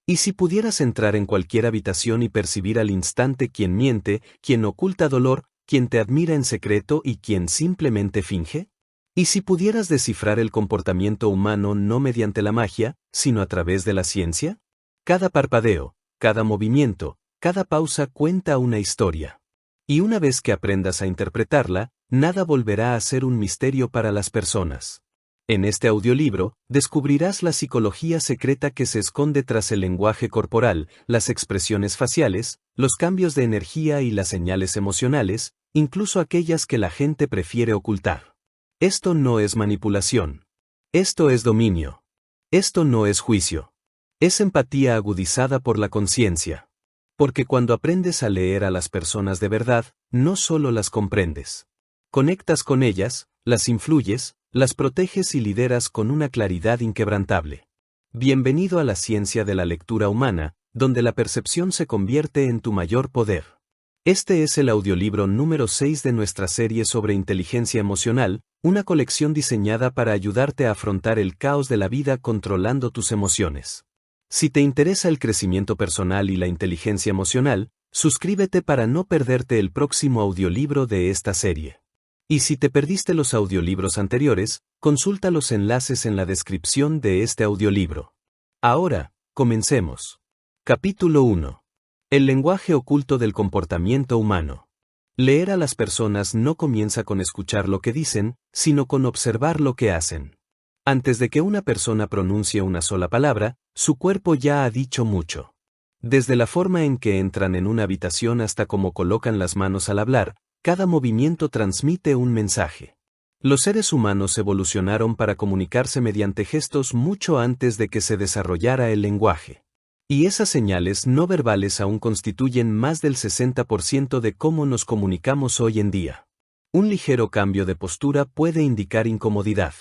¿Y si pudieras entrar en cualquier habitación y percibir al instante quién miente, quién oculta dolor, quién te admira en secreto y quién simplemente finge? ¿Y si pudieras descifrar el comportamiento humano no mediante la magia, sino a través de la ciencia? Cada parpadeo, cada movimiento, cada pausa cuenta una historia. Y una vez que aprendas a interpretarla, nada volverá a ser un misterio para las personas. En este audiolibro, descubrirás la psicología secreta que se esconde tras el lenguaje corporal, las expresiones faciales, los cambios de energía y las señales emocionales, incluso aquellas que la gente prefiere ocultar. Esto no es manipulación. Esto es dominio. Esto no es juicio. Es empatía agudizada por la conciencia. Porque cuando aprendes a leer a las personas de verdad, no solo las comprendes. Conectas con ellas, las influyes, las proteges y lideras con una claridad inquebrantable. Bienvenido a la ciencia de la lectura humana, donde la percepción se convierte en tu mayor poder. Este es el audiolibro número 6 de nuestra serie sobre inteligencia emocional, una colección diseñada para ayudarte a afrontar el caos de la vida controlando tus emociones. Si te interesa el crecimiento personal y la inteligencia emocional, suscríbete para no perderte el próximo audiolibro de esta serie. Y si te perdiste los audiolibros anteriores, consulta los enlaces en la descripción de este audiolibro. Ahora, comencemos. Capítulo 1. El lenguaje oculto del comportamiento humano. Leer a las personas no comienza con escuchar lo que dicen, sino con observar lo que hacen. Antes de que una persona pronuncie una sola palabra, su cuerpo ya ha dicho mucho. Desde la forma en que entran en una habitación hasta cómo colocan las manos al hablar, cada movimiento transmite un mensaje. Los seres humanos evolucionaron para comunicarse mediante gestos mucho antes de que se desarrollara el lenguaje. Y esas señales no verbales aún constituyen más del 60% de cómo nos comunicamos hoy en día. Un ligero cambio de postura puede indicar incomodidad.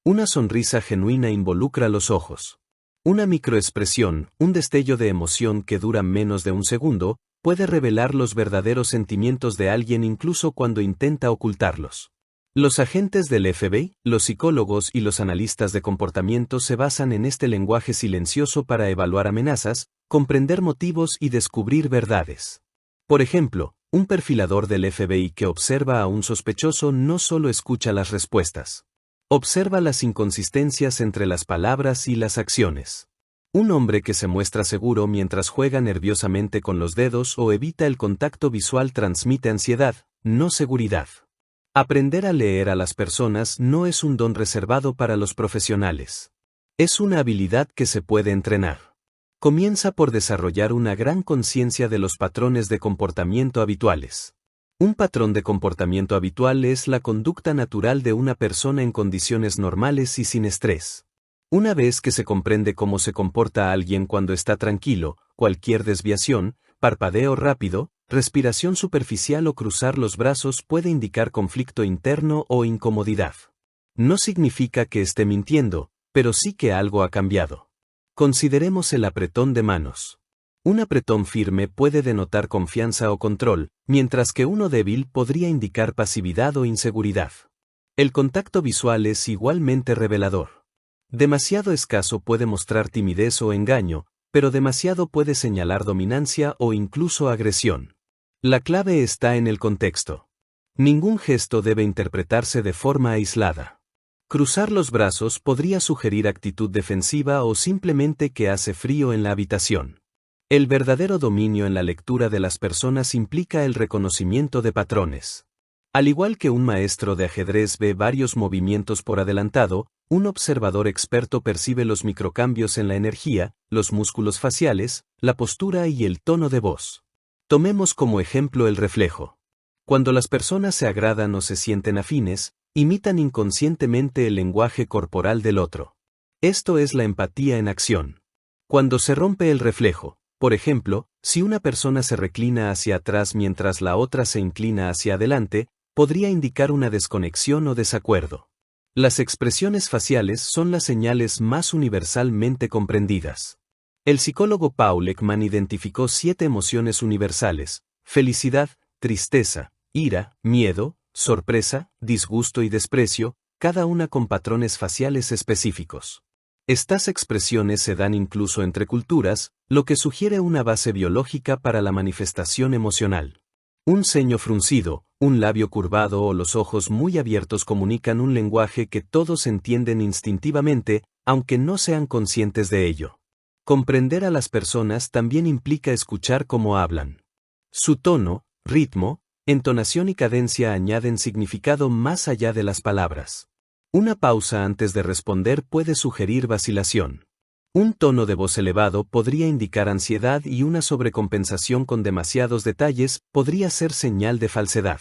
Una sonrisa genuina involucra los ojos. Una microexpresión, un destello de emoción que dura menos de un segundo, puede revelar los verdaderos sentimientos de alguien incluso cuando intenta ocultarlos. Los agentes del FBI, los psicólogos y los analistas de comportamiento se basan en este lenguaje silencioso para evaluar amenazas, comprender motivos y descubrir verdades. Por ejemplo, un perfilador del FBI que observa a un sospechoso no solo escucha las respuestas. Observa las inconsistencias entre las palabras y las acciones. Un hombre que se muestra seguro mientras juega nerviosamente con los dedos o evita el contacto visual transmite ansiedad, no seguridad. Aprender a leer a las personas no es un don reservado para los profesionales. Es una habilidad que se puede entrenar. Comienza por desarrollar una gran conciencia de los patrones de comportamiento habituales. Un patrón de comportamiento habitual es la conducta natural de una persona en condiciones normales y sin estrés. Una vez que se comprende cómo se comporta alguien cuando está tranquilo, cualquier desviación, parpadeo rápido, respiración superficial o cruzar los brazos puede indicar conflicto interno o incomodidad. No significa que esté mintiendo, pero sí que algo ha cambiado. Consideremos el apretón de manos. Un apretón firme puede denotar confianza o control, mientras que uno débil podría indicar pasividad o inseguridad. El contacto visual es igualmente revelador. Demasiado escaso puede mostrar timidez o engaño, pero demasiado puede señalar dominancia o incluso agresión. La clave está en el contexto. Ningún gesto debe interpretarse de forma aislada. Cruzar los brazos podría sugerir actitud defensiva o simplemente que hace frío en la habitación. El verdadero dominio en la lectura de las personas implica el reconocimiento de patrones. Al igual que un maestro de ajedrez ve varios movimientos por adelantado, un observador experto percibe los microcambios en la energía, los músculos faciales, la postura y el tono de voz. Tomemos como ejemplo el reflejo. Cuando las personas se agradan o se sienten afines, imitan inconscientemente el lenguaje corporal del otro. Esto es la empatía en acción. Cuando se rompe el reflejo, por ejemplo, si una persona se reclina hacia atrás mientras la otra se inclina hacia adelante, podría indicar una desconexión o desacuerdo. Las expresiones faciales son las señales más universalmente comprendidas. El psicólogo Paul Ekman identificó 7 emociones universales: felicidad, tristeza, ira, miedo, sorpresa, disgusto y desprecio, cada una con patrones faciales específicos. Estas expresiones se dan incluso entre culturas, lo que sugiere una base biológica para la manifestación emocional. Un ceño fruncido, un labio curvado o los ojos muy abiertos comunican un lenguaje que todos entienden instintivamente, aunque no sean conscientes de ello. Comprender a las personas también implica escuchar cómo hablan. Su tono, ritmo, entonación y cadencia añaden significado más allá de las palabras. Una pausa antes de responder puede sugerir vacilación. Un tono de voz elevado podría indicar ansiedad y una sobrecompensación con demasiados detalles podría ser señal de falsedad.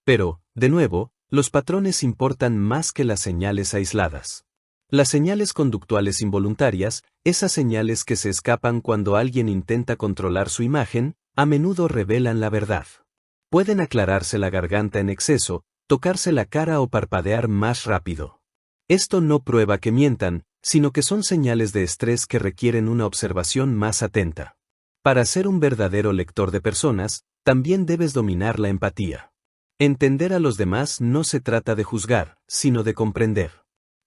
Pero, de nuevo, los patrones importan más que las señales aisladas. Las señales conductuales involuntarias, esas señales que se escapan cuando alguien intenta controlar su imagen, a menudo revelan la verdad. Pueden aclararse la garganta en exceso, tocarse la cara o parpadear más rápido. Esto no prueba que mientan, sino que son señales de estrés que requieren una observación más atenta. Para ser un verdadero lector de personas, también debes dominar la empatía. Entender a los demás no se trata de juzgar, sino de comprender.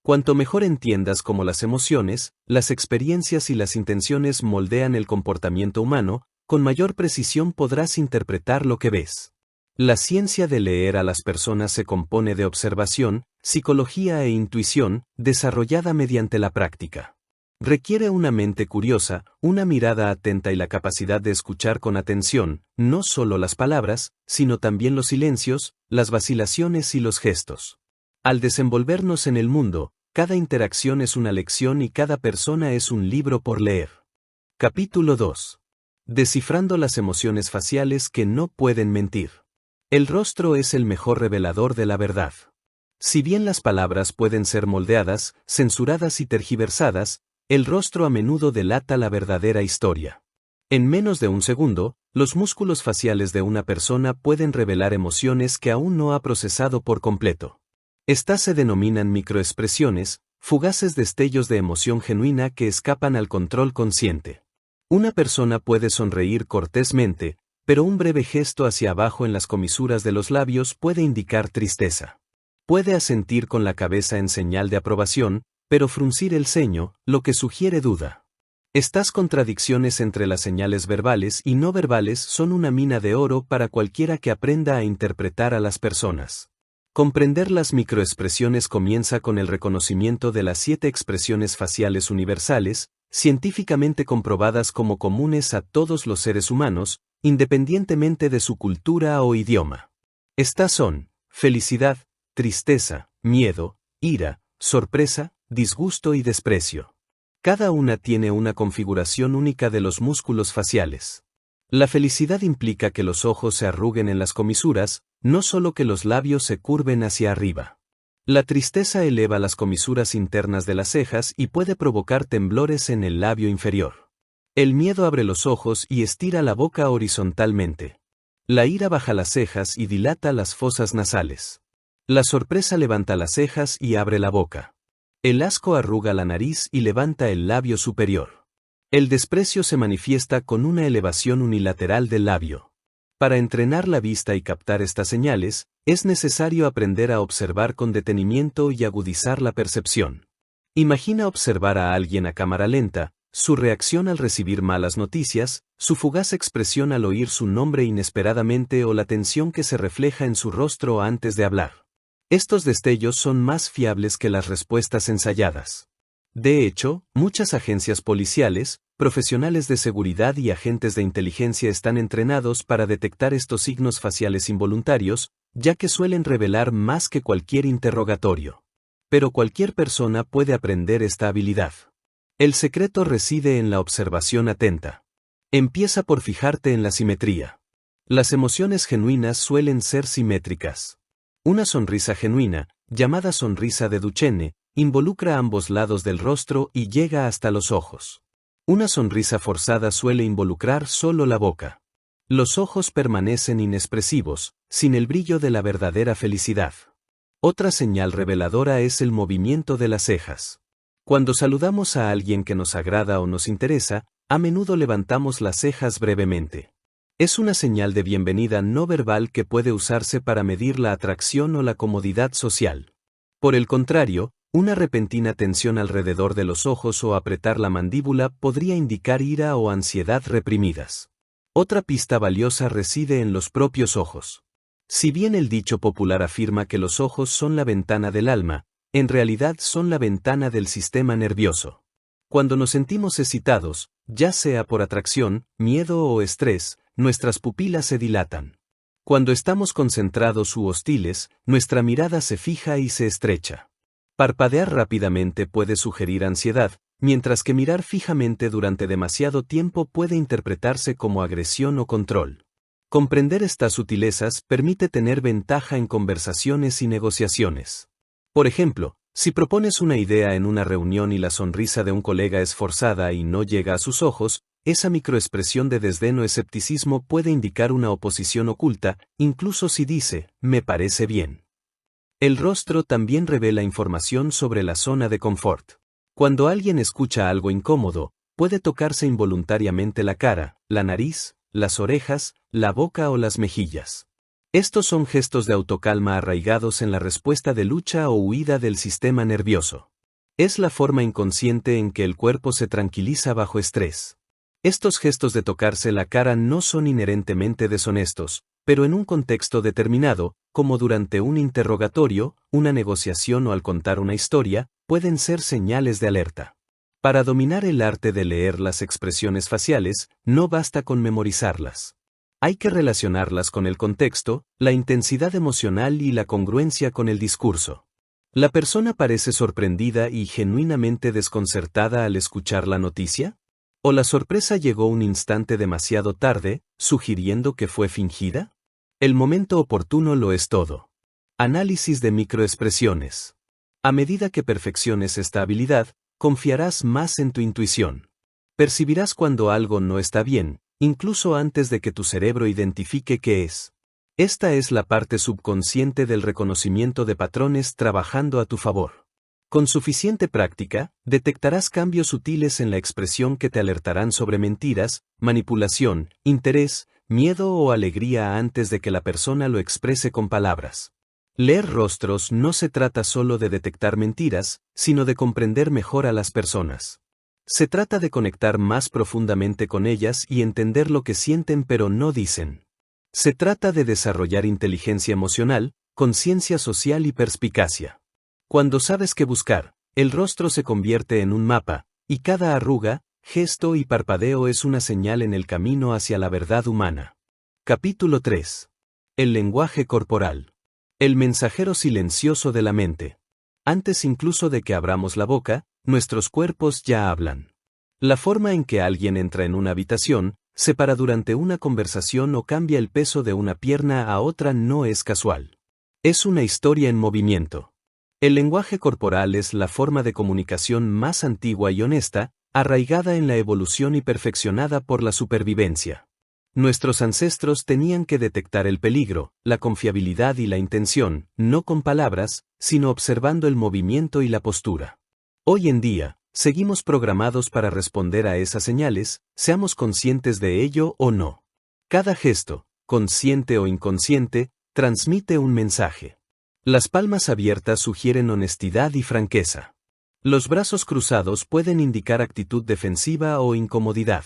Cuanto mejor entiendas cómo las emociones, las experiencias y las intenciones moldean el comportamiento humano, con mayor precisión podrás interpretar lo que ves. La ciencia de leer a las personas se compone de observación, psicología e intuición, desarrollada mediante la práctica. Requiere una mente curiosa, una mirada atenta y la capacidad de escuchar con atención, no solo las palabras, sino también los silencios, las vacilaciones y los gestos. Al desenvolvernos en el mundo, cada interacción es una lección y cada persona es un libro por leer. Capítulo 2. Descifrando las emociones faciales que no pueden mentir. El rostro es el mejor revelador de la verdad. Si bien las palabras pueden ser moldeadas, censuradas y tergiversadas, el rostro a menudo delata la verdadera historia. En menos de un segundo, los músculos faciales de una persona pueden revelar emociones que aún no ha procesado por completo. Estas se denominan microexpresiones, fugaces destellos de emoción genuina que escapan al control consciente. Una persona puede sonreír cortésmente, pero un breve gesto hacia abajo en las comisuras de los labios puede indicar tristeza. Puede asentir con la cabeza en señal de aprobación, pero fruncir el ceño, lo que sugiere duda. Estas contradicciones entre las señales verbales y no verbales son una mina de oro para cualquiera que aprenda a interpretar a las personas. Comprender las microexpresiones comienza con el reconocimiento de las 7 expresiones faciales universales, científicamente comprobadas como comunes a todos los seres humanos, independientemente de su cultura o idioma. Estas son: felicidad, tristeza, miedo, ira, sorpresa, disgusto y desprecio. Cada una tiene una configuración única de los músculos faciales. La felicidad implica que los ojos se arruguen en las comisuras, no solo que los labios se curven hacia arriba. La tristeza eleva las comisuras internas de las cejas y puede provocar temblores en el labio inferior. El miedo abre los ojos y estira la boca horizontalmente. La ira baja las cejas y dilata las fosas nasales. La sorpresa levanta las cejas y abre la boca. El asco arruga la nariz y levanta el labio superior. El desprecio se manifiesta con una elevación unilateral del labio. Para entrenar la vista y captar estas señales, es necesario aprender a observar con detenimiento y agudizar la percepción. Imagina observar a alguien a cámara lenta, su reacción al recibir malas noticias, su fugaz expresión al oír su nombre inesperadamente o la tensión que se refleja en su rostro antes de hablar. Estos destellos son más fiables que las respuestas ensayadas. De hecho, muchas agencias policiales, profesionales de seguridad y agentes de inteligencia están entrenados para detectar estos signos faciales involuntarios, ya que suelen revelar más que cualquier interrogatorio. Pero cualquier persona puede aprender esta habilidad. El secreto reside en la observación atenta. Empieza por fijarte en la simetría. Las emociones genuinas suelen ser simétricas. Una sonrisa genuina, llamada sonrisa de Duchenne, involucra ambos lados del rostro y llega hasta los ojos. Una sonrisa forzada suele involucrar solo la boca. Los ojos permanecen inexpresivos, sin el brillo de la verdadera felicidad. Otra señal reveladora es el movimiento de las cejas. Cuando saludamos a alguien que nos agrada o nos interesa, a menudo levantamos las cejas brevemente. Es una señal de bienvenida no verbal que puede usarse para medir la atracción o la comodidad social. Por el contrario, Una repentina tensión alrededor de los ojos o apretar la mandíbula podría indicar ira o ansiedad reprimidas. Otra pista valiosa reside en los propios ojos. Si bien el dicho popular afirma que los ojos son la ventana del alma, en realidad son la ventana del sistema nervioso. Cuando nos sentimos excitados, ya sea por atracción, miedo o estrés, nuestras pupilas se dilatan. Cuando estamos concentrados u hostiles, nuestra mirada se fija y se estrecha. Parpadear rápidamente puede sugerir ansiedad, mientras que mirar fijamente durante demasiado tiempo puede interpretarse como agresión o control. Comprender estas sutilezas permite tener ventaja en conversaciones y negociaciones. Por ejemplo, si propones una idea en una reunión y la sonrisa de un colega es forzada y no llega a sus ojos, esa microexpresión de desdén o escepticismo puede indicar una oposición oculta, incluso si dice, me parece bien. El rostro también revela información sobre la zona de confort. Cuando alguien escucha algo incómodo, puede tocarse involuntariamente la cara, la nariz, las orejas, la boca o las mejillas. Estos son gestos de autocalma arraigados en la respuesta de lucha o huida del sistema nervioso. Es la forma inconsciente en que el cuerpo se tranquiliza bajo estrés. Estos gestos de tocarse la cara no son inherentemente deshonestos, pero en un contexto determinado, como durante un interrogatorio, una negociación o al contar una historia, pueden ser señales de alerta. Para dominar el arte de leer las expresiones faciales, no basta con memorizarlas. Hay que relacionarlas con el contexto, la intensidad emocional y la congruencia con el discurso. ¿La persona parece sorprendida y genuinamente desconcertada al escuchar la noticia? ¿O la sorpresa llegó un instante demasiado tarde, sugiriendo que fue fingida? El momento oportuno lo es todo. Análisis de microexpresiones. A medida que perfecciones esta habilidad, confiarás más en tu intuición. Percibirás cuando algo no está bien, incluso antes de que tu cerebro identifique qué es. Esta es la parte subconsciente del reconocimiento de patrones trabajando a tu favor. Con suficiente práctica, detectarás cambios sutiles en la expresión que te alertarán sobre mentiras, manipulación, interés, miedo o alegría antes de que la persona lo exprese con palabras. Leer rostros no se trata solo de detectar mentiras, sino de comprender mejor a las personas. Se trata de conectar más profundamente con ellas y entender lo que sienten pero no dicen. Se trata de desarrollar inteligencia emocional, conciencia social y perspicacia. Cuando sabes qué buscar, el rostro se convierte en un mapa, y cada arruga, gesto y parpadeo es una señal en el camino hacia la verdad humana. Capítulo 3. El lenguaje corporal. El mensajero silencioso de la mente. Antes incluso de que abramos la boca, nuestros cuerpos ya hablan. La forma en que alguien entra en una habitación, se para durante una conversación o cambia el peso de una pierna a otra no es casual. Es una historia en movimiento. El lenguaje corporal es la forma de comunicación más antigua y honesta, arraigada en la evolución y perfeccionada por la supervivencia. Nuestros ancestros tenían que detectar el peligro, la confiabilidad y la intención, no con palabras, sino observando el movimiento y la postura. Hoy en día, seguimos programados para responder a esas señales, seamos conscientes de ello o no. Cada gesto, consciente o inconsciente, transmite un mensaje. Las palmas abiertas sugieren honestidad y franqueza. Los brazos cruzados pueden indicar actitud defensiva o incomodidad.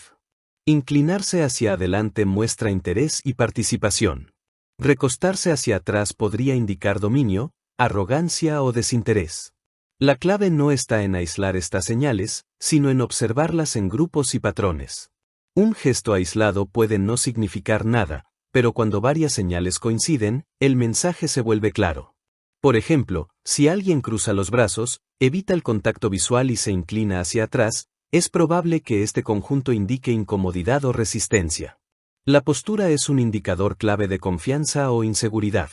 Inclinarse hacia adelante muestra interés y participación. Recostarse hacia atrás podría indicar dominio, arrogancia o desinterés. La clave no está en aislar estas señales, sino en observarlas en grupos y patrones. Un gesto aislado puede no significar nada, pero cuando varias señales coinciden, el mensaje se vuelve claro. Por ejemplo, si alguien cruza los brazos, evita el contacto visual y se inclina hacia atrás, es probable que este conjunto indique incomodidad o resistencia. La postura es un indicador clave de confianza o inseguridad.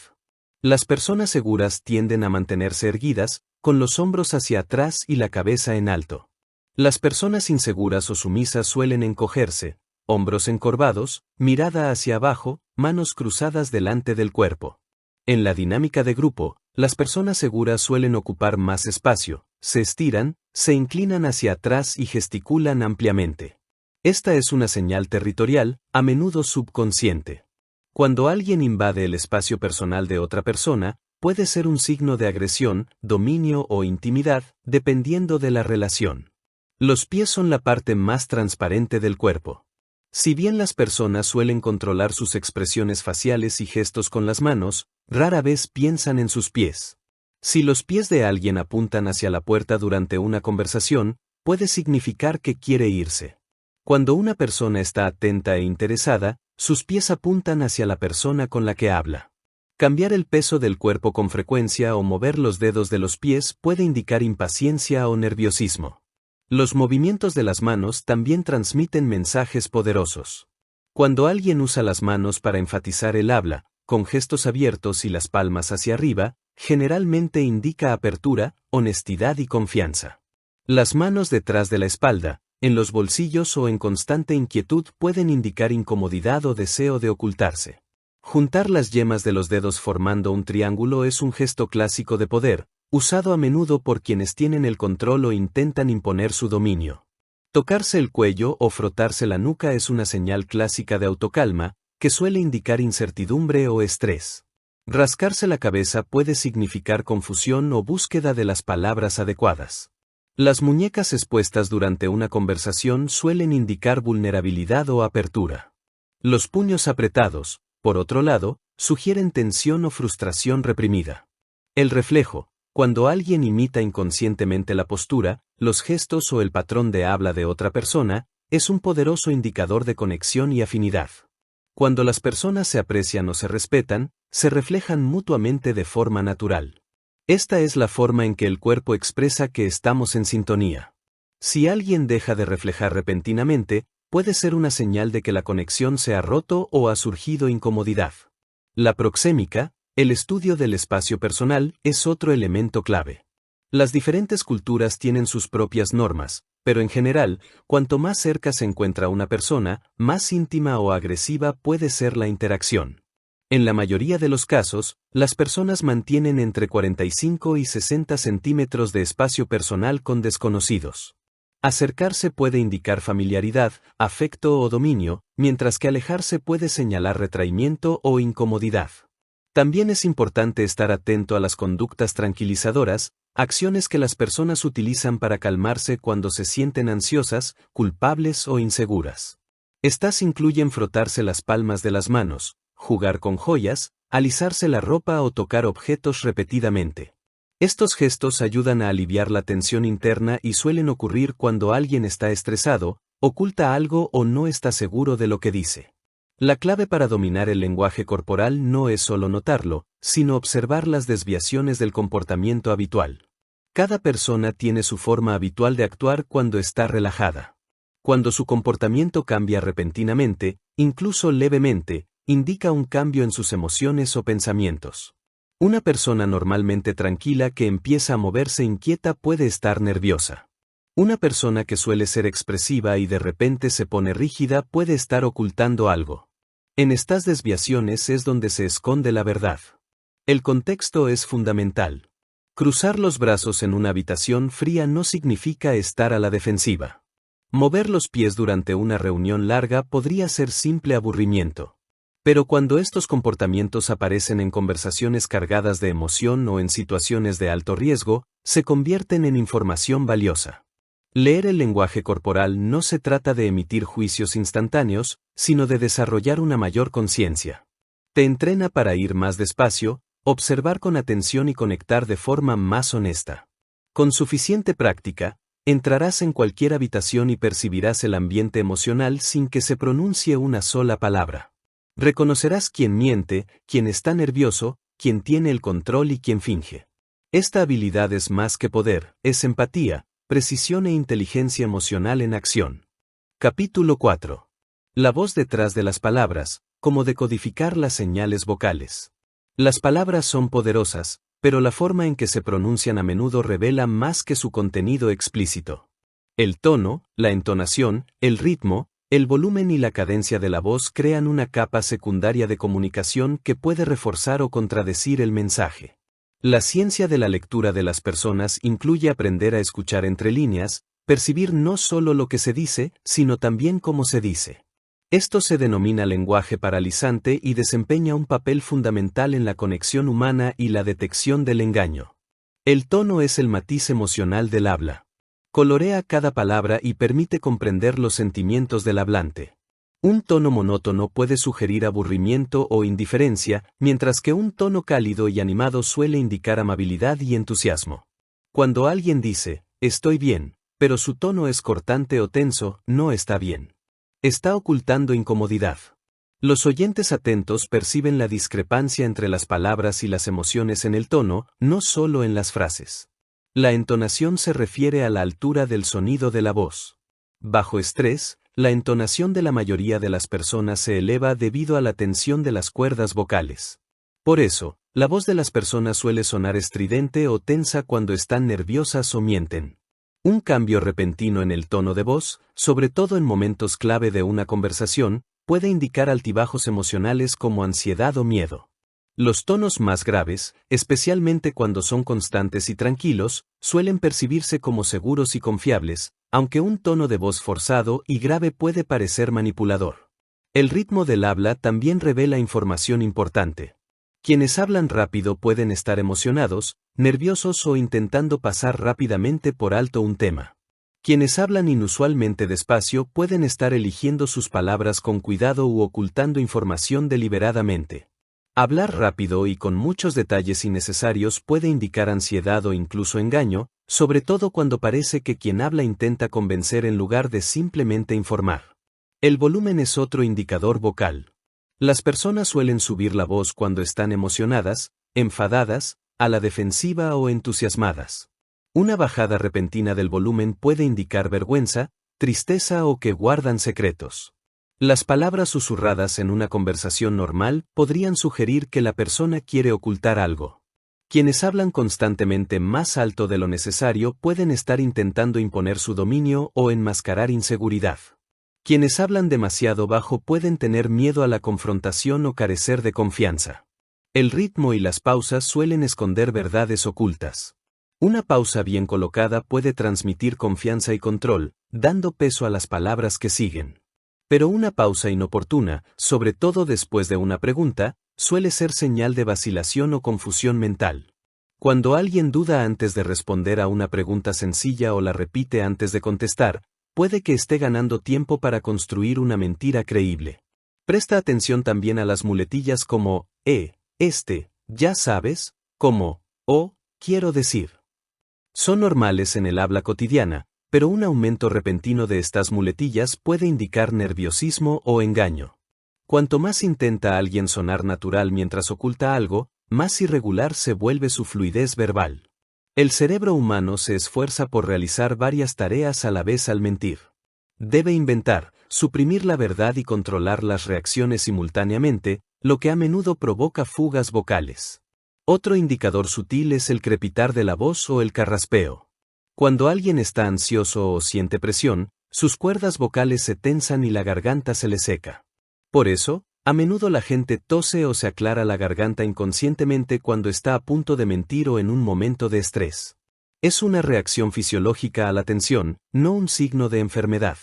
Las personas seguras tienden a mantenerse erguidas, con los hombros hacia atrás y la cabeza en alto. Las personas inseguras o sumisas suelen encogerse, hombros encorvados, mirada hacia abajo, manos cruzadas delante del cuerpo. En la dinámica de grupo, las personas seguras suelen ocupar más espacio, se estiran, se inclinan hacia atrás y gesticulan ampliamente. Esta es una señal territorial, a menudo subconsciente. Cuando alguien invade el espacio personal de otra persona, puede ser un signo de agresión, dominio o intimidad, dependiendo de la relación. Los pies son la parte más transparente del cuerpo. Si bien las personas suelen controlar sus expresiones faciales y gestos con las manos, rara vez piensan en sus pies. Si los pies de alguien apuntan hacia la puerta durante una conversación, puede significar que quiere irse. Cuando una persona está atenta e interesada, sus pies apuntan hacia la persona con la que habla. Cambiar el peso del cuerpo con frecuencia o mover los dedos de los pies puede indicar impaciencia o nerviosismo. Los movimientos de las manos también transmiten mensajes poderosos. Cuando alguien usa las manos para enfatizar el habla, con gestos abiertos y las palmas hacia arriba, generalmente indica apertura, honestidad y confianza. Las manos detrás de la espalda, en los bolsillos o en constante inquietud pueden indicar incomodidad o deseo de ocultarse. Juntar las yemas de los dedos formando un triángulo es un gesto clásico de poder, usado a menudo por quienes tienen el control o intentan imponer su dominio. Tocarse el cuello o frotarse la nuca es una señal clásica de autocalma, que suele indicar incertidumbre o estrés. Rascarse la cabeza puede significar confusión o búsqueda de las palabras adecuadas. Las muñecas expuestas durante una conversación suelen indicar vulnerabilidad o apertura. Los puños apretados, por otro lado, sugieren tensión o frustración reprimida. El reflejo, cuando alguien imita inconscientemente la postura, los gestos o el patrón de habla de otra persona, es un poderoso indicador de conexión y afinidad. Cuando las personas se aprecian o se respetan, se reflejan mutuamente de forma natural. Esta es la forma en que el cuerpo expresa que estamos en sintonía. Si alguien deja de reflejar repentinamente, puede ser una señal de que la conexión se ha roto o ha surgido incomodidad. La proxémica, el estudio del espacio personal, es otro elemento clave. Las diferentes culturas tienen sus propias normas, pero en general, cuanto más cerca se encuentra una persona, más íntima o agresiva puede ser la interacción. En la mayoría de los casos, las personas mantienen entre 45 y 60 centímetros de espacio personal con desconocidos. Acercarse puede indicar familiaridad, afecto o dominio, mientras que alejarse puede señalar retraimiento o incomodidad. También es importante estar atento a las conductas tranquilizadoras, acciones que las personas utilizan para calmarse cuando se sienten ansiosas, culpables o inseguras. Estas incluyen frotarse las palmas de las manos, jugar con joyas, alisarse la ropa o tocar objetos repetidamente. Estos gestos ayudan a aliviar la tensión interna y suelen ocurrir cuando alguien está estresado, oculta algo o no está seguro de lo que dice. La clave para dominar el lenguaje corporal no es solo notarlo, sino observar las desviaciones del comportamiento habitual. Cada persona tiene su forma habitual de actuar cuando está relajada. Cuando su comportamiento cambia repentinamente, incluso levemente, indica un cambio en sus emociones o pensamientos. Una persona normalmente tranquila que empieza a moverse inquieta puede estar nerviosa. Una persona que suele ser expresiva y de repente se pone rígida puede estar ocultando algo. En estas desviaciones es donde se esconde la verdad. El contexto es fundamental. Cruzar los brazos en una habitación fría no significa estar a la defensiva. Mover los pies durante una reunión larga podría ser simple aburrimiento. Pero cuando estos comportamientos aparecen en conversaciones cargadas de emoción o en situaciones de alto riesgo, se convierten en información valiosa. Leer el lenguaje corporal no se trata de emitir juicios instantáneos, sino de desarrollar una mayor conciencia. Te entrena para ir más despacio, observar con atención y conectar de forma más honesta. Con suficiente práctica, entrarás en cualquier habitación y percibirás el ambiente emocional sin que se pronuncie una sola palabra. Reconocerás quién miente, quién está nervioso, quién tiene el control y quién finge. Esta habilidad es más que poder, es empatía, precisión e inteligencia emocional en acción. Capítulo 4. La voz detrás de las palabras, cómo decodificar las señales vocales. Las palabras son poderosas, pero la forma en que se pronuncian a menudo revela más que su contenido explícito. El tono, la entonación, el ritmo, el volumen y la cadencia de la voz crean una capa secundaria de comunicación que puede reforzar o contradecir el mensaje. La ciencia de la lectura de las personas incluye aprender a escuchar entre líneas, percibir no solo lo que se dice, sino también cómo se dice. Esto se denomina lenguaje paralizante y desempeña un papel fundamental en la conexión humana y la detección del engaño. El tono es el matiz emocional del habla. Colorea cada palabra y permite comprender los sentimientos del hablante. Un tono monótono puede sugerir aburrimiento o indiferencia, mientras que un tono cálido y animado suele indicar amabilidad y entusiasmo. Cuando alguien dice, estoy bien, pero su tono es cortante o tenso, no está bien. Está ocultando incomodidad. Los oyentes atentos perciben la discrepancia entre las palabras y las emociones en el tono, no solo en las frases. La entonación se refiere a la altura del sonido de la voz. Bajo estrés, la entonación de la mayoría de las personas se eleva debido a la tensión de las cuerdas vocales. Por eso, la voz de las personas suele sonar estridente o tensa cuando están nerviosas o mienten. Un cambio repentino en el tono de voz, sobre todo en momentos clave de una conversación, puede indicar altibajos emocionales como ansiedad o miedo. Los tonos más graves, especialmente cuando son constantes y tranquilos, suelen percibirse como seguros y confiables, aunque un tono de voz forzado y grave puede parecer manipulador. El ritmo del habla también revela información importante. Quienes hablan rápido pueden estar emocionados, nerviosos o intentando pasar rápidamente por alto un tema. Quienes hablan inusualmente despacio pueden estar eligiendo sus palabras con cuidado u ocultando información deliberadamente. Hablar rápido y con muchos detalles innecesarios puede indicar ansiedad o incluso engaño, sobre todo cuando parece que quien habla intenta convencer en lugar de simplemente informar. El volumen es otro indicador vocal. Las personas suelen subir la voz cuando están emocionadas, enfadadas, a la defensiva o entusiasmadas. Una bajada repentina del volumen puede indicar vergüenza, tristeza o que guardan secretos. Las palabras susurradas en una conversación normal podrían sugerir que la persona quiere ocultar algo. Quienes hablan constantemente más alto de lo necesario pueden estar intentando imponer su dominio o enmascarar inseguridad. Quienes hablan demasiado bajo pueden tener miedo a la confrontación o carecer de confianza. El ritmo y las pausas suelen esconder verdades ocultas. Una pausa bien colocada puede transmitir confianza y control, dando peso a las palabras que siguen. Pero una pausa inoportuna, sobre todo después de una pregunta, suele ser señal de vacilación o confusión mental. Cuando alguien duda antes de responder a una pregunta sencilla o la repite antes de contestar, puede que esté ganando tiempo para construir una mentira creíble. Presta atención también a las muletillas como, ya sabes, como, quiero decir. Son normales en el habla cotidiana, pero un aumento repentino de estas muletillas puede indicar nerviosismo o engaño. Cuanto más intenta alguien sonar natural mientras oculta algo, más irregular se vuelve su fluidez verbal. El cerebro humano se esfuerza por realizar varias tareas a la vez al mentir. Debe inventar, suprimir la verdad y controlar las reacciones simultáneamente, lo que a menudo provoca fugas vocales. Otro indicador sutil es el crepitar de la voz o el carraspeo. Cuando alguien está ansioso o siente presión, sus cuerdas vocales se tensan y la garganta se le seca. Por eso, a menudo la gente tose o se aclara la garganta inconscientemente cuando está a punto de mentir o en un momento de estrés. Es una reacción fisiológica a la tensión, no un signo de enfermedad.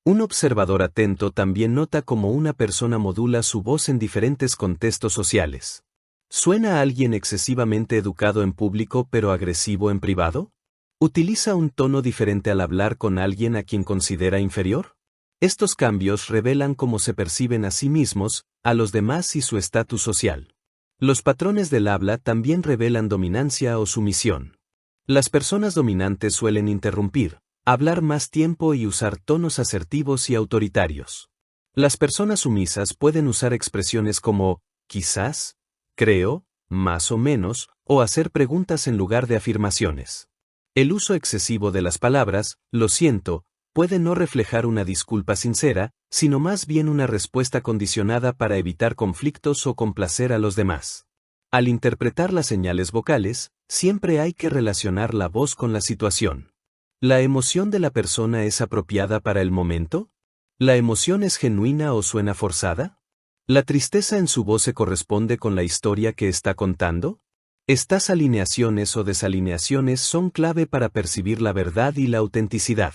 Un observador atento también nota cómo una persona modula su voz en diferentes contextos sociales. ¿Suena a alguien excesivamente educado en público pero agresivo en privado? ¿Utiliza un tono diferente al hablar con alguien a quien considera inferior? Estos cambios revelan cómo se perciben a sí mismos, a los demás y su estatus social. Los patrones del habla también revelan dominancia o sumisión. Las personas dominantes suelen interrumpir, hablar más tiempo y usar tonos asertivos y autoritarios. Las personas sumisas pueden usar expresiones como, quizás, creo, más o menos, o hacer preguntas en lugar de afirmaciones. El uso excesivo de las palabras, lo siento, puede no reflejar una disculpa sincera, sino más bien una respuesta condicionada para evitar conflictos o complacer a los demás. Al interpretar las señales vocales, siempre hay que relacionar la voz con la situación. ¿La emoción de la persona es apropiada para el momento? ¿La emoción es genuina o suena forzada? ¿La tristeza en su voz se corresponde con la historia que está contando? Estas alineaciones o desalineaciones son clave para percibir la verdad y la autenticidad.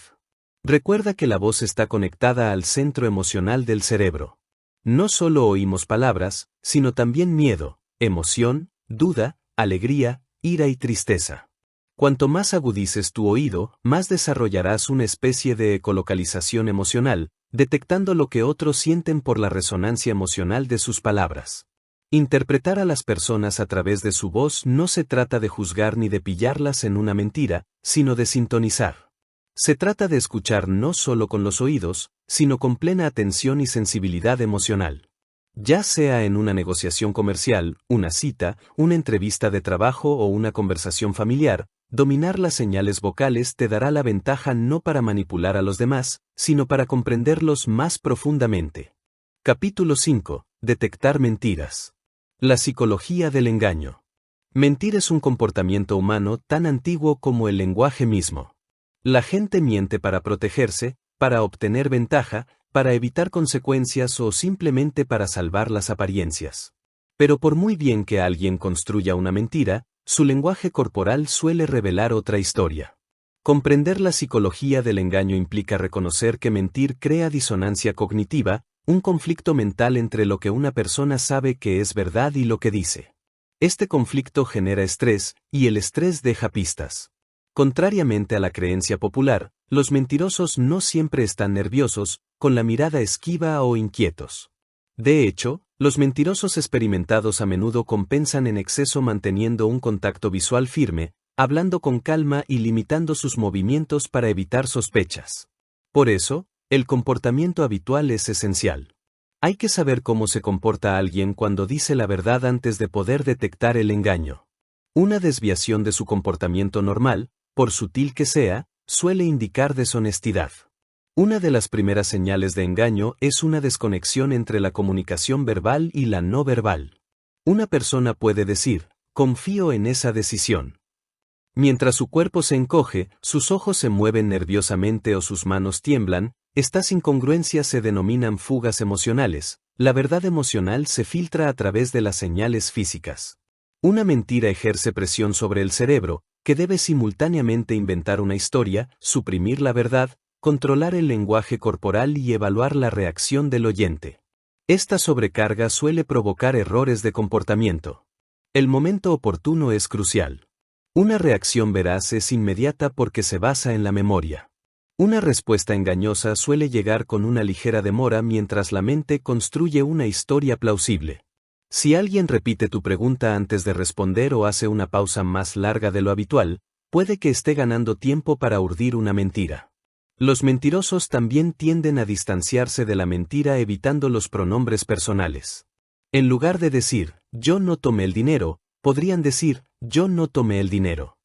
Recuerda que la voz está conectada al centro emocional del cerebro. No solo oímos palabras, sino también miedo, emoción, duda, alegría, ira y tristeza. Cuanto más agudices tu oído, más desarrollarás una especie de ecolocalización emocional, detectando lo que otros sienten por la resonancia emocional de sus palabras. Interpretar a las personas a través de su voz no se trata de juzgar ni de pillarlas en una mentira, sino de sintonizar. Se trata de escuchar no solo con los oídos, sino con plena atención y sensibilidad emocional. Ya sea en una negociación comercial, una cita, una entrevista de trabajo o una conversación familiar, dominar las señales vocales te dará la ventaja no para manipular a los demás, sino para comprenderlos más profundamente. Capítulo 5. Detectar mentiras. La psicología del engaño. Mentir es un comportamiento humano tan antiguo como el lenguaje mismo. La gente miente para protegerse, para obtener ventaja, para evitar consecuencias o simplemente para salvar las apariencias. Pero por muy bien que alguien construya una mentira, su lenguaje corporal suele revelar otra historia. Comprender la psicología del engaño implica reconocer que mentir crea disonancia cognitiva, un conflicto mental entre lo que una persona sabe que es verdad y lo que dice. Este conflicto genera estrés, y el estrés deja pistas. Contrariamente a la creencia popular, los mentirosos no siempre están nerviosos, con la mirada esquiva o inquietos. De hecho, los mentirosos experimentados a menudo compensan en exceso manteniendo un contacto visual firme, hablando con calma y limitando sus movimientos para evitar sospechas. Por eso, el comportamiento habitual es esencial. Hay que saber cómo se comporta alguien cuando dice la verdad antes de poder detectar el engaño. Una desviación de su comportamiento normal, por sutil que sea, suele indicar deshonestidad. Una de las primeras señales de engaño es una desconexión entre la comunicación verbal y la no verbal. Una persona puede decir, confío en esa decisión. Mientras su cuerpo se encoge, sus ojos se mueven nerviosamente o sus manos tiemblan, estas incongruencias se denominan fugas emocionales. La verdad emocional se filtra a través de las señales físicas. Una mentira ejerce presión sobre el cerebro, que debe simultáneamente inventar una historia, suprimir la verdad, controlar el lenguaje corporal y evaluar la reacción del oyente. Esta sobrecarga suele provocar errores de comportamiento. El momento oportuno es crucial. Una reacción veraz es inmediata porque se basa en la memoria. Una respuesta engañosa suele llegar con una ligera demora mientras la mente construye una historia plausible. Si alguien repite tu pregunta antes de responder o hace una pausa más larga de lo habitual, puede que esté ganando tiempo para urdir una mentira. Los mentirosos también tienden a distanciarse de la mentira evitando los pronombres personales. En lugar de decir, yo no tomé el dinero, podrían decir, yo no tomé el dinero.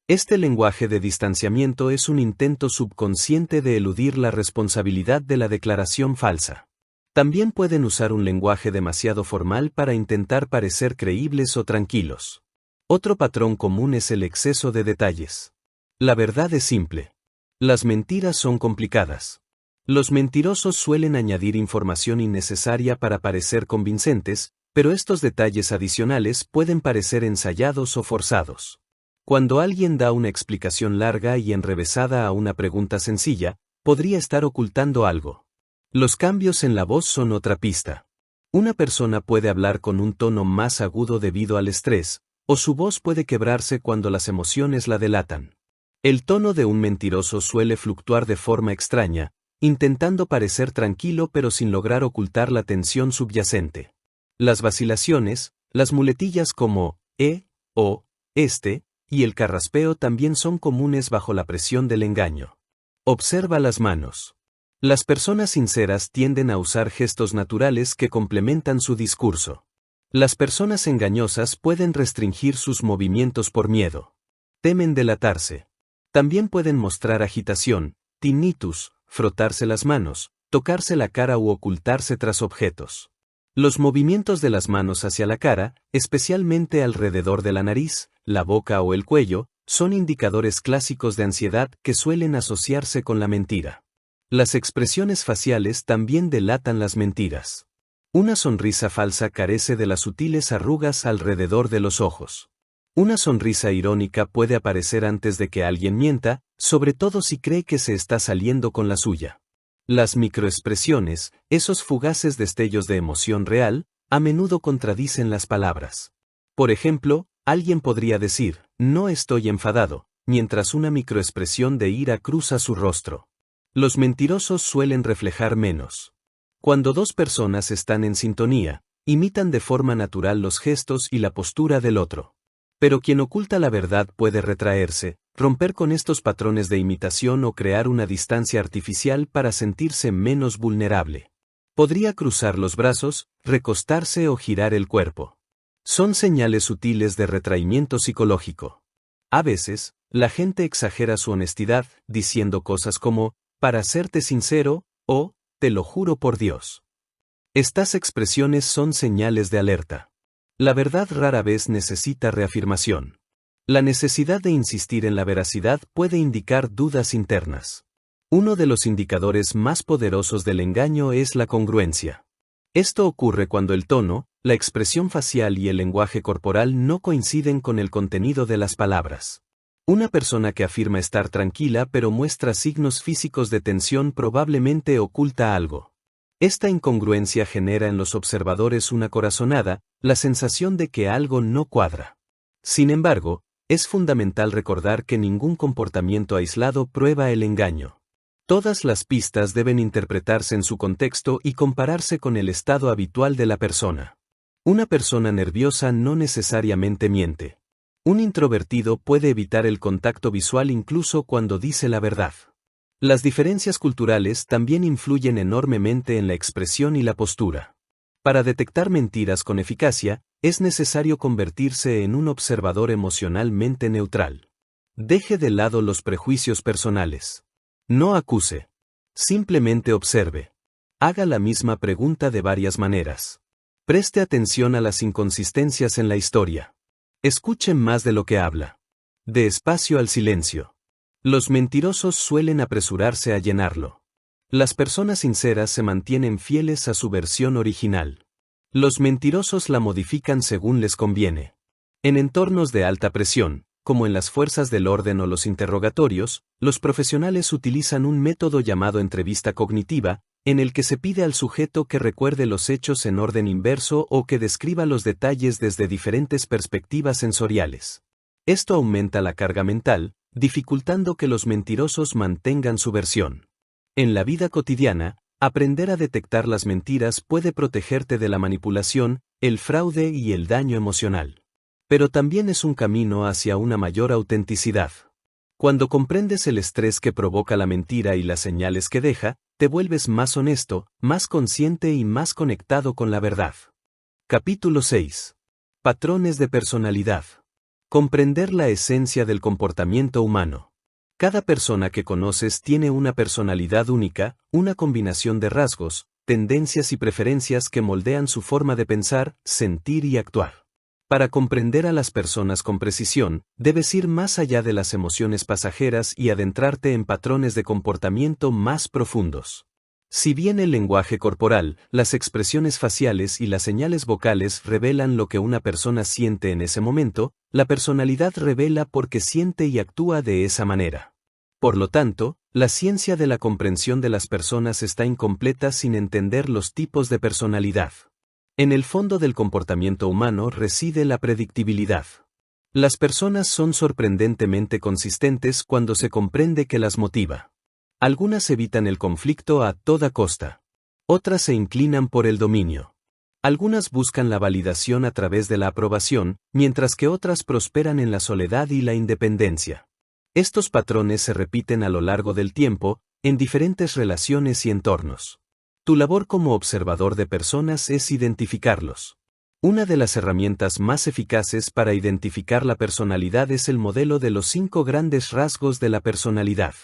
Este lenguaje de distanciamiento es un intento subconsciente de eludir la responsabilidad de la declaración falsa. También pueden usar un lenguaje demasiado formal para intentar parecer creíbles o tranquilos. Otro patrón común es el exceso de detalles. La verdad es simple. Las mentiras son complicadas. Los mentirosos suelen añadir información innecesaria para parecer convincentes, pero estos detalles adicionales pueden parecer ensayados o forzados. Cuando alguien da una explicación larga y enrevesada a una pregunta sencilla, podría estar ocultando algo. Los cambios en la voz son otra pista. Una persona puede hablar con un tono más agudo debido al estrés, o su voz puede quebrarse cuando las emociones la delatan. El tono de un mentiroso suele fluctuar de forma extraña, intentando parecer tranquilo pero sin lograr ocultar la tensión subyacente. Las vacilaciones, las muletillas como o, y el carraspeo también son comunes bajo la presión del engaño. Observa las manos. Las personas sinceras tienden a usar gestos naturales que complementan su discurso. Las personas engañosas pueden restringir sus movimientos por miedo. Temen delatarse. También pueden mostrar agitación, tinnitus, frotarse las manos, tocarse la cara u ocultarse tras objetos. Los movimientos de las manos hacia la cara, especialmente alrededor de la nariz, la boca o el cuello, son indicadores clásicos de ansiedad que suelen asociarse con la mentira. Las expresiones faciales también delatan las mentiras. Una sonrisa falsa carece de las sutiles arrugas alrededor de los ojos. Una sonrisa irónica puede aparecer antes de que alguien mienta, sobre todo si cree que se está saliendo con la suya. Las microexpresiones, esos fugaces destellos de emoción real, a menudo contradicen las palabras. Por ejemplo, alguien podría decir, no estoy enfadado, mientras una microexpresión de ira cruza su rostro. Los mentirosos suelen reflejar menos. Cuando dos personas están en sintonía, imitan de forma natural los gestos y la postura del otro. Pero quien oculta la verdad puede retraerse, romper con estos patrones de imitación o crear una distancia artificial para sentirse menos vulnerable. Podría cruzar los brazos, recostarse o girar el cuerpo. Son señales sutiles de retraimiento psicológico. A veces, la gente exagera su honestidad, diciendo cosas como, para serte sincero, o, te lo juro por Dios. Estas expresiones son señales de alerta. La verdad rara vez necesita reafirmación. La necesidad de insistir en la veracidad puede indicar dudas internas. Uno de los indicadores más poderosos del engaño es la congruencia. Esto ocurre cuando el tono, la expresión facial y el lenguaje corporal no coinciden con el contenido de las palabras. Una persona que afirma estar tranquila pero muestra signos físicos de tensión probablemente oculta algo. Esta incongruencia genera en los observadores una corazonada, la sensación de que algo no cuadra. Sin embargo, es fundamental recordar que ningún comportamiento aislado prueba el engaño. Todas las pistas deben interpretarse en su contexto y compararse con el estado habitual de la persona. Una persona nerviosa no necesariamente miente. Un introvertido puede evitar el contacto visual incluso cuando dice la verdad. Las diferencias culturales también influyen enormemente en la expresión y la postura. Para detectar mentiras con eficacia, es necesario convertirse en un observador emocionalmente neutral. Deje de lado los prejuicios personales. No acuse. Simplemente observe. Haga la misma pregunta de varias maneras. Preste atención a las inconsistencias en la historia. Escuche más de lo que habla. Dé espacio al silencio. Los mentirosos suelen apresurarse a llenarlo. Las personas sinceras se mantienen fieles a su versión original. Los mentirosos la modifican según les conviene. En entornos de alta presión, como en las fuerzas del orden o los interrogatorios, los profesionales utilizan un método llamado entrevista cognitiva, en el que se pide al sujeto que recuerde los hechos en orden inverso o que describa los detalles desde diferentes perspectivas sensoriales. Esto aumenta la carga mental, dificultando que los mentirosos mantengan su versión. En la vida cotidiana, aprender a detectar las mentiras puede protegerte de la manipulación, el fraude y el daño emocional. Pero también es un camino hacia una mayor autenticidad. Cuando comprendes el estrés que provoca la mentira y las señales que deja, te vuelves más honesto, más consciente y más conectado con la verdad. Capítulo 6. Patrones de personalidad. Comprender la esencia del comportamiento humano. Cada persona que conoces tiene una personalidad única, una combinación de rasgos, tendencias y preferencias que moldean su forma de pensar, sentir y actuar. Para comprender a las personas con precisión, debes ir más allá de las emociones pasajeras y adentrarte en patrones de comportamiento más profundos. Si bien el lenguaje corporal, las expresiones faciales y las señales vocales revelan lo que una persona siente en ese momento, la personalidad revela por qué siente y actúa de esa manera. Por lo tanto, la ciencia de la comprensión de las personas está incompleta sin entender los tipos de personalidad. En el fondo del comportamiento humano reside la predictibilidad. Las personas son sorprendentemente consistentes cuando se comprende qué las motiva. Algunas evitan el conflicto a toda costa. Otras se inclinan por el dominio. Algunas buscan la validación a través de la aprobación, mientras que otras prosperan en la soledad y la independencia. Estos patrones se repiten a lo largo del tiempo, en diferentes relaciones y entornos. Tu labor como observador de personas es identificarlos. Una de las herramientas más eficaces para identificar la personalidad es el modelo de los 5 grandes rasgos de la personalidad.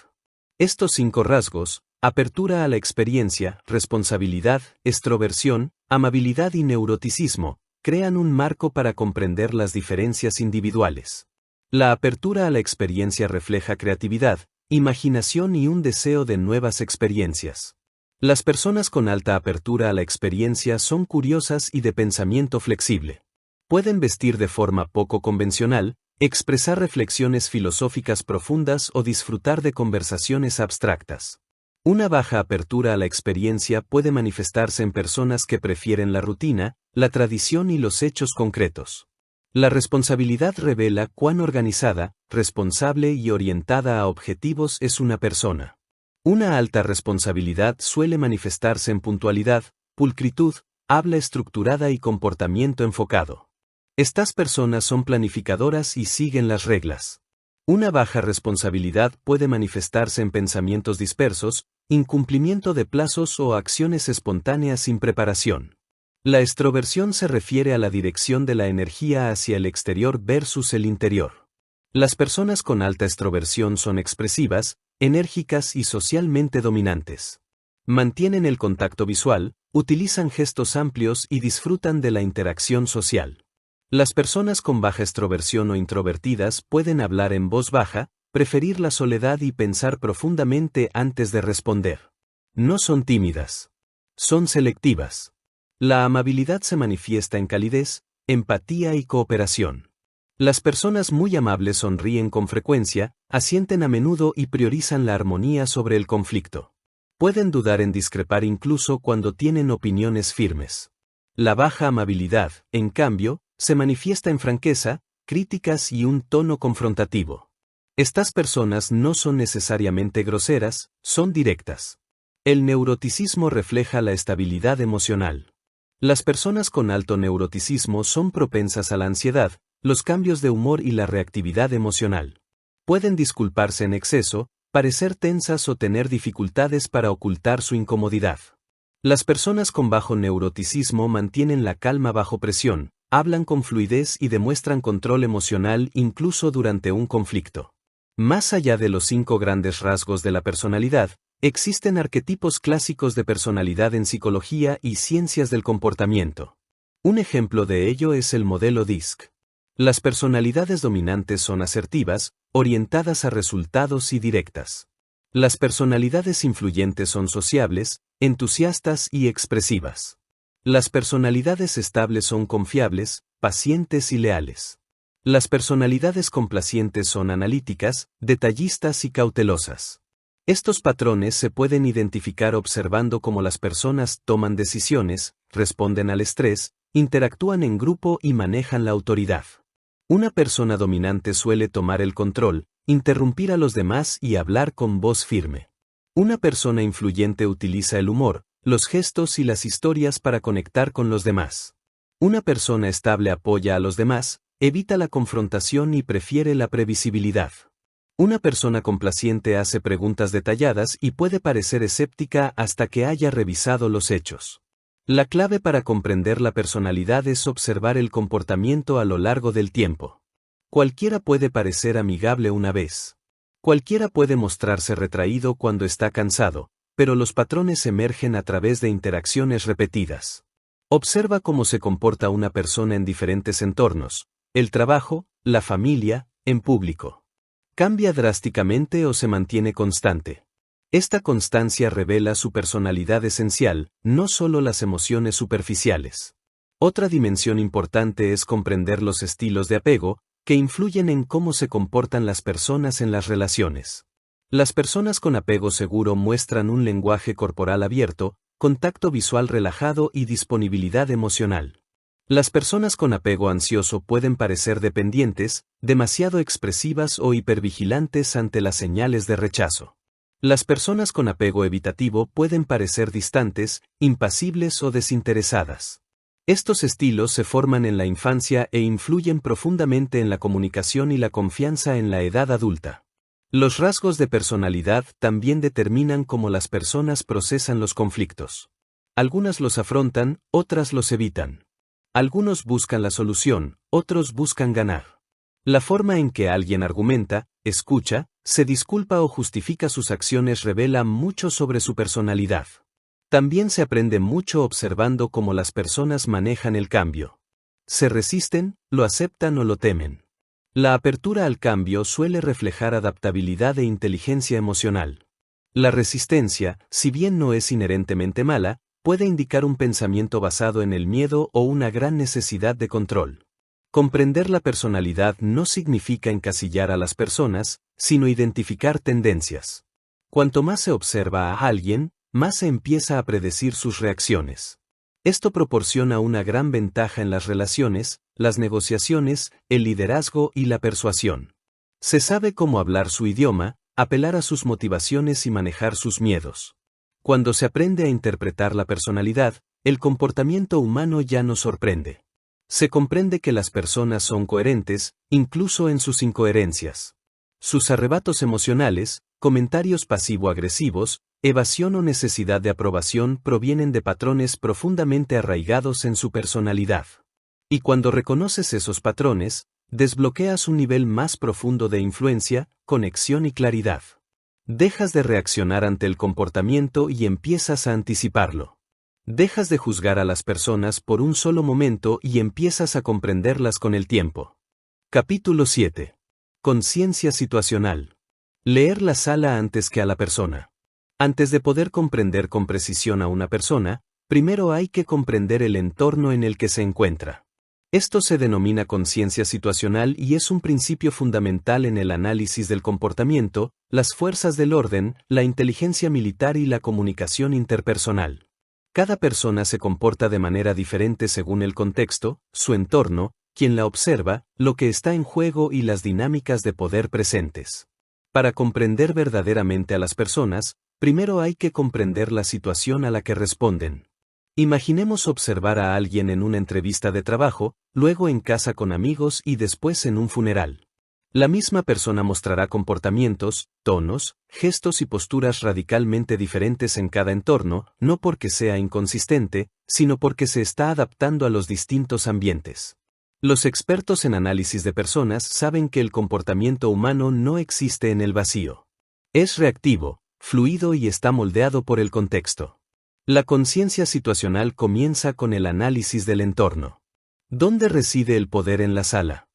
Estos 5 rasgos, apertura a la experiencia, responsabilidad, extroversión, amabilidad y neuroticismo, crean un marco para comprender las diferencias individuales. La apertura a la experiencia refleja creatividad, imaginación y un deseo de nuevas experiencias. Las personas con alta apertura a la experiencia son curiosas y de pensamiento flexible. Pueden vestir de forma poco convencional, expresar reflexiones filosóficas profundas o disfrutar de conversaciones abstractas. Una baja apertura a la experiencia puede manifestarse en personas que prefieren la rutina, la tradición y los hechos concretos. La responsabilidad revela cuán organizada, responsable y orientada a objetivos es una persona. Una alta responsabilidad suele manifestarse en puntualidad, pulcritud, habla estructurada y comportamiento enfocado. Estas personas son planificadoras y siguen las reglas. Una baja responsabilidad puede manifestarse en pensamientos dispersos, incumplimiento de plazos o acciones espontáneas sin preparación. La extroversión se refiere a la dirección de la energía hacia el exterior versus el interior. Las personas con alta extroversión son expresivas, enérgicas y socialmente dominantes. Mantienen el contacto visual, utilizan gestos amplios y disfrutan de la interacción social. Las personas con baja extroversión o introvertidas pueden hablar en voz baja, preferir la soledad y pensar profundamente antes de responder. No son tímidas. Son selectivas. La amabilidad se manifiesta en calidez, empatía y cooperación. Las personas muy amables sonríen con frecuencia, asienten a menudo y priorizan la armonía sobre el conflicto. Pueden dudar en discrepar incluso cuando tienen opiniones firmes. La baja amabilidad, en cambio, se manifiesta en franqueza, críticas y un tono confrontativo. Estas personas no son necesariamente groseras, son directas. El neuroticismo refleja la estabilidad emocional. Las personas con alto neuroticismo son propensas a la ansiedad, los cambios de humor y la reactividad emocional. Pueden disculparse en exceso, parecer tensas o tener dificultades para ocultar su incomodidad. Las personas con bajo neuroticismo mantienen la calma bajo presión, hablan con fluidez y demuestran control emocional incluso durante un conflicto. Más allá de los 5 grandes rasgos de la personalidad, existen arquetipos clásicos de personalidad en psicología y ciencias del comportamiento. Un ejemplo de ello es el modelo DISC. Las personalidades dominantes son asertivas, orientadas a resultados y directas. Las personalidades influyentes son sociables, entusiastas y expresivas. Las personalidades estables son confiables, pacientes y leales. Las personalidades complacientes son analíticas, detallistas y cautelosas. Estos patrones se pueden identificar observando cómo las personas toman decisiones, responden al estrés, interactúan en grupo y manejan la autoridad. Una persona dominante suele tomar el control, interrumpir a los demás y hablar con voz firme. Una persona influyente utiliza el humor, los gestos y las historias para conectar con los demás. Una persona estable apoya a los demás, evita la confrontación y prefiere la previsibilidad. Una persona complaciente hace preguntas detalladas y puede parecer escéptica hasta que haya revisado los hechos. La clave para comprender la personalidad es observar el comportamiento a lo largo del tiempo. Cualquiera puede parecer amigable una vez. Cualquiera puede mostrarse retraído cuando está cansado, pero los patrones emergen a través de interacciones repetidas. Observa cómo se comporta una persona en diferentes entornos, el trabajo, la familia, en público. ¿Cambia drásticamente o se mantiene constante? Esta constancia revela su personalidad esencial, no solo las emociones superficiales. Otra dimensión importante es comprender los estilos de apego, que influyen en cómo se comportan las personas en las relaciones. Las personas con apego seguro muestran un lenguaje corporal abierto, contacto visual relajado y disponibilidad emocional. Las personas con apego ansioso pueden parecer dependientes, demasiado expresivas o hipervigilantes ante las señales de rechazo. Las personas con apego evitativo pueden parecer distantes, impasibles o desinteresadas. Estos estilos se forman en la infancia e influyen profundamente en la comunicación y la confianza en la edad adulta. Los rasgos de personalidad también determinan cómo las personas procesan los conflictos. Algunas los afrontan, otras los evitan. Algunos buscan la solución, otros buscan ganar. La forma en que alguien argumenta, escucha, se disculpa o justifica sus acciones revela mucho sobre su personalidad. También se aprende mucho observando cómo las personas manejan el cambio. Se resisten, lo aceptan o lo temen. La apertura al cambio suele reflejar adaptabilidad e inteligencia emocional. La resistencia, si bien no es inherentemente mala, puede indicar un pensamiento basado en el miedo o una gran necesidad de control. Comprender la personalidad no significa encasillar a las personas, sino identificar tendencias. Cuanto más se observa a alguien, más se empieza a predecir sus reacciones. Esto proporciona una gran ventaja en las relaciones, las negociaciones, el liderazgo y la persuasión. Se sabe cómo hablar su idioma, apelar a sus motivaciones y manejar sus miedos. Cuando se aprende a interpretar la personalidad, el comportamiento humano ya no sorprende. Se comprende que las personas son coherentes, incluso en sus incoherencias. Sus arrebatos emocionales, comentarios pasivo-agresivos, evasión o necesidad de aprobación provienen de patrones profundamente arraigados en su personalidad. Y cuando reconoces esos patrones, desbloqueas un nivel más profundo de influencia, conexión y claridad. Dejas de reaccionar ante el comportamiento y empiezas a anticiparlo. Dejas de juzgar a las personas por un solo momento y empiezas a comprenderlas con el tiempo. Capítulo 7. Conciencia situacional. Leer la sala antes que a la persona. Antes de poder comprender con precisión a una persona, primero hay que comprender el entorno en el que se encuentra. Esto se denomina conciencia situacional y es un principio fundamental en el análisis del comportamiento, las fuerzas del orden, la inteligencia militar y la comunicación interpersonal. Cada persona se comporta de manera diferente según el contexto, su entorno, quien la observa, lo que está en juego y las dinámicas de poder presentes. Para comprender verdaderamente a las personas, primero hay que comprender la situación a la que responden. Imaginemos observar a alguien en una entrevista de trabajo, luego en casa con amigos y después en un funeral. La misma persona mostrará comportamientos, tonos, gestos y posturas radicalmente diferentes en cada entorno, no porque sea inconsistente, sino porque se está adaptando a los distintos ambientes. Los expertos en análisis de personas saben que el comportamiento humano no existe en el vacío. Es reactivo, fluido y está moldeado por el contexto. La conciencia situacional comienza con el análisis del entorno. ¿Dónde reside el poder en la sala?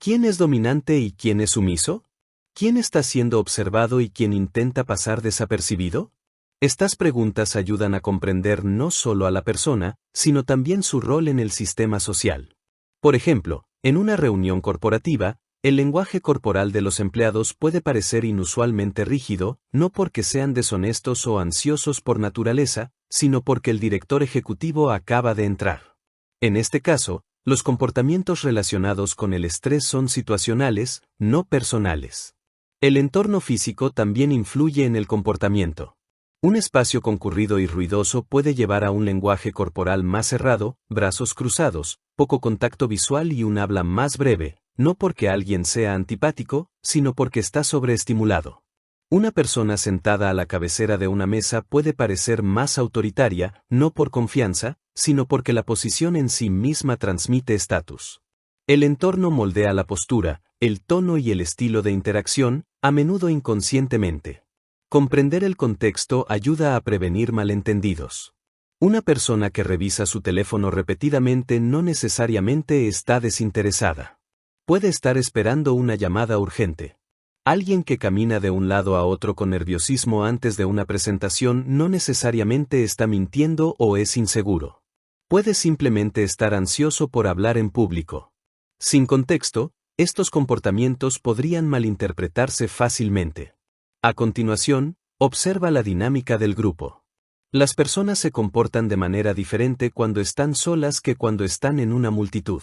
¿Quién es dominante y quién es sumiso? ¿Quién está siendo observado y quién intenta pasar desapercibido? Estas preguntas ayudan a comprender no solo a la persona, sino también su rol en el sistema social. Por ejemplo, en una reunión corporativa, el lenguaje corporal de los empleados puede parecer inusualmente rígido, no porque sean deshonestos o ansiosos por naturaleza, sino porque el director ejecutivo acaba de entrar. En este caso, los comportamientos relacionados con el estrés son situacionales, no personales. El entorno físico también influye en el comportamiento. Un espacio concurrido y ruidoso puede llevar a un lenguaje corporal más cerrado, brazos cruzados, poco contacto visual y un habla más breve, no porque alguien sea antipático, sino porque está sobreestimulado. Una persona sentada a la cabecera de una mesa puede parecer más autoritaria, no por confianza, sino porque la posición en sí misma transmite estatus. El entorno moldea la postura, el tono y el estilo de interacción, a menudo inconscientemente. Comprender el contexto ayuda a prevenir malentendidos. Una persona que revisa su teléfono repetidamente no necesariamente está desinteresada. Puede estar esperando una llamada urgente. Alguien que camina de un lado a otro con nerviosismo antes de una presentación no necesariamente está mintiendo o es inseguro. Puede simplemente estar ansioso por hablar en público. Sin contexto, estos comportamientos podrían malinterpretarse fácilmente. A continuación, observa la dinámica del grupo. Las personas se comportan de manera diferente cuando están solas que cuando están en una multitud.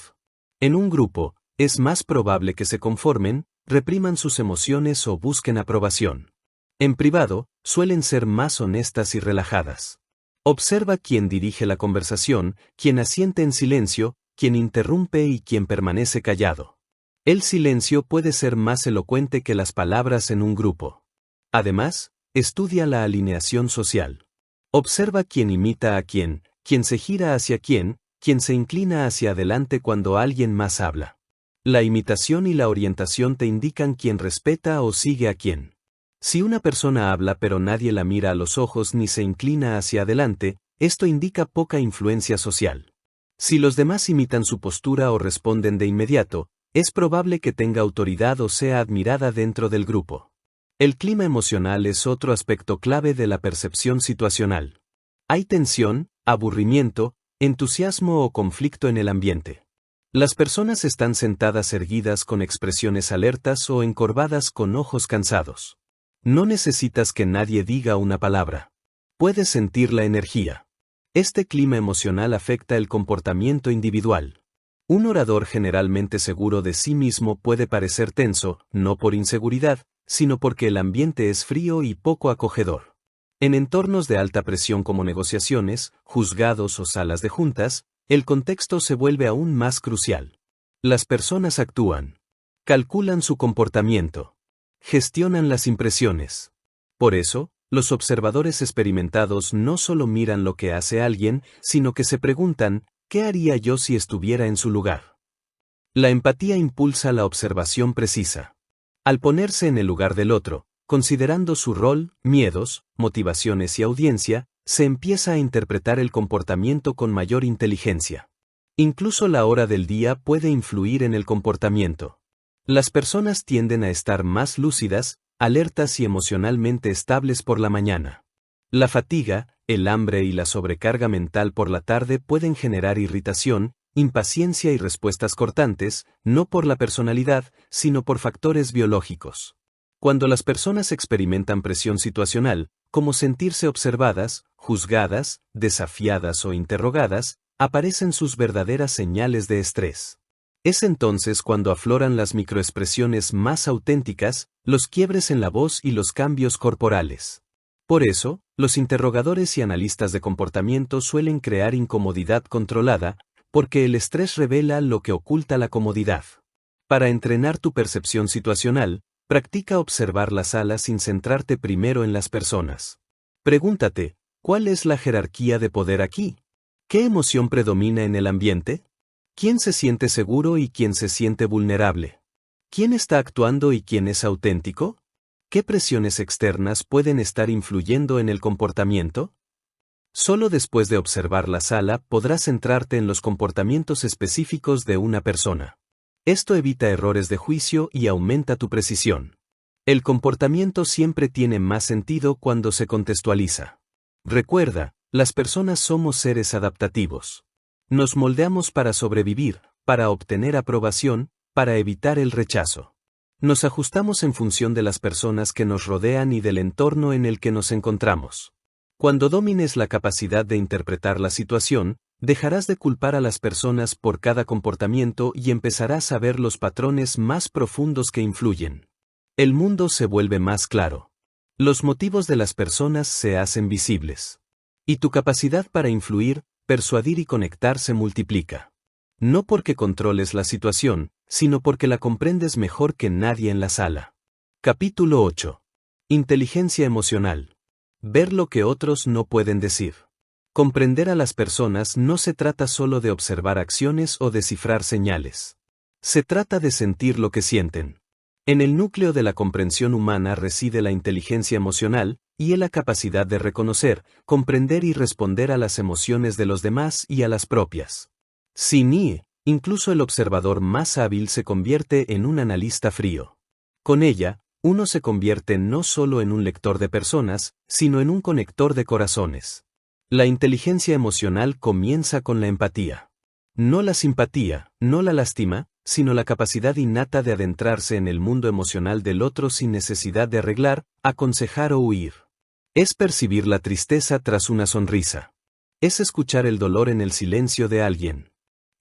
En un grupo, es más probable que se conformen, repriman sus emociones o busquen aprobación. En privado, suelen ser más honestas y relajadas. Observa quién dirige la conversación, quién asiente en silencio, quién interrumpe y quién permanece callado. El silencio puede ser más elocuente que las palabras en un grupo. Además, estudia la alineación social. Observa quién imita a quién se gira hacia quién se inclina hacia adelante cuando alguien más habla. La imitación y la orientación te indican quién respeta o sigue a quién. Si una persona habla pero nadie la mira a los ojos ni se inclina hacia adelante, esto indica poca influencia social. Si los demás imitan su postura o responden de inmediato, es probable que tenga autoridad o sea admirada dentro del grupo. El clima emocional es otro aspecto clave de la percepción situacional. Hay tensión, aburrimiento, entusiasmo o conflicto en el ambiente. Las personas están sentadas erguidas con expresiones alertas o encorvadas con ojos cansados. No necesitas que nadie diga una palabra. Puedes sentir la energía. Este clima emocional afecta el comportamiento individual. Un orador generalmente seguro de sí mismo puede parecer tenso, no por inseguridad, sino porque el ambiente es frío y poco acogedor. En entornos de alta presión como negociaciones, juzgados o salas de juntas, el contexto se vuelve aún más crucial. Las personas actúan, calculan su comportamiento, gestionan las impresiones. Por eso, los observadores experimentados no solo miran lo que hace alguien, sino que se preguntan, ¿qué haría yo si estuviera en su lugar? La empatía impulsa la observación precisa. Al ponerse en el lugar del otro, considerando su rol, miedos, motivaciones y audiencia, se empieza a interpretar el comportamiento con mayor inteligencia. Incluso la hora del día puede influir en el comportamiento. Las personas tienden a estar más lúcidas, alertas y emocionalmente estables por la mañana. La fatiga, el hambre y la sobrecarga mental por la tarde pueden generar irritación, impaciencia y respuestas cortantes, no por la personalidad, sino por factores biológicos. Cuando las personas experimentan presión situacional, como sentirse observadas, juzgadas, desafiadas o interrogadas, aparecen sus verdaderas señales de estrés. Es entonces cuando afloran las microexpresiones más auténticas, los quiebres en la voz y los cambios corporales. Por eso, los interrogadores y analistas de comportamiento suelen crear incomodidad controlada, porque el estrés revela lo que oculta la comodidad. Para entrenar tu percepción situacional, practica observar la sala sin centrarte primero en las personas. Pregúntate, ¿cuál es la jerarquía de poder aquí? ¿Qué emoción predomina en el ambiente? ¿Quién se siente seguro y quién se siente vulnerable? ¿Quién está actuando y quién es auténtico? ¿Qué presiones externas pueden estar influyendo en el comportamiento? Solo después de observar la sala podrás centrarte en los comportamientos específicos de una persona. Esto evita errores de juicio y aumenta tu precisión. El comportamiento siempre tiene más sentido cuando se contextualiza. Recuerda, las personas somos seres adaptativos. Nos moldeamos para sobrevivir, para obtener aprobación, para evitar el rechazo. Nos ajustamos en función de las personas que nos rodean y del entorno en el que nos encontramos. Cuando domines la capacidad de interpretar la situación, dejarás de culpar a las personas por cada comportamiento y empezarás a ver los patrones más profundos que influyen. El mundo se vuelve más claro. Los motivos de las personas se hacen visibles. Y tu capacidad para influir, persuadir y conectar se multiplica. No porque controles la situación, sino porque la comprendes mejor que nadie en la sala. Capítulo 8. Inteligencia emocional. Ver lo que otros no pueden decir. Comprender a las personas no se trata solo de observar acciones o descifrar señales. Se trata de sentir lo que sienten. En el núcleo de la comprensión humana reside la inteligencia emocional, y la capacidad de reconocer, comprender y responder a las emociones de los demás y a las propias. Sin ella, incluso el observador más hábil se convierte en un analista frío. Con ella, uno se convierte no solo en un lector de personas, sino en un conector de corazones. La inteligencia emocional comienza con la empatía. No la simpatía, no la lástima, sino la capacidad innata de adentrarse en el mundo emocional del otro sin necesidad de arreglar, aconsejar o huir. Es percibir la tristeza tras una sonrisa. Es escuchar el dolor en el silencio de alguien.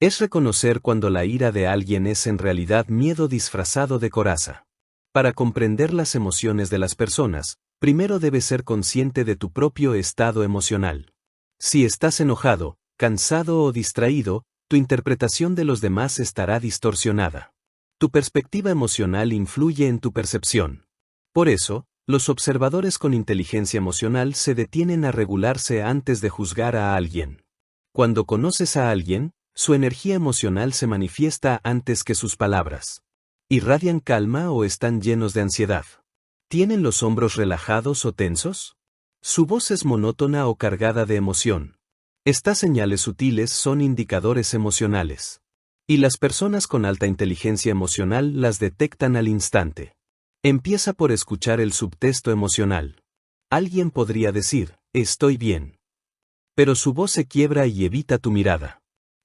Es reconocer cuando la ira de alguien es en realidad miedo disfrazado de coraza. Para comprender las emociones de las personas, primero debes ser consciente de tu propio estado emocional. Si estás enojado, cansado o distraído, tu interpretación de los demás estará distorsionada. Tu perspectiva emocional influye en tu percepción. Por eso, los observadores con inteligencia emocional se detienen a regularse antes de juzgar a alguien. Cuando conoces a alguien, su energía emocional se manifiesta antes que sus palabras. ¿Irradian calma o están llenos de ansiedad? ¿Tienen los hombros relajados o tensos? ¿Su voz es monótona o cargada de emoción? Estas señales sutiles son indicadores emocionales. Y las personas con alta inteligencia emocional las detectan al instante. Empieza por escuchar el subtexto emocional. Alguien podría decir, estoy bien. Pero su voz se quiebra y evita tu mirada.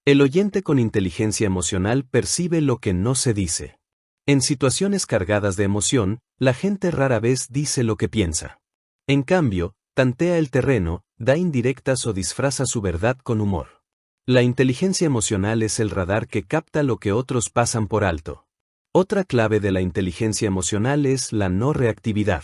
El oyente con inteligencia emocional percibe lo que no se dice. En situaciones cargadas de emoción, la gente rara vez dice lo que piensa. En cambio, tantea el terreno, da indirectas o disfraza su verdad con humor. La inteligencia emocional es el radar que capta lo que otros pasan por alto. Otra clave de la inteligencia emocional es la no reactividad.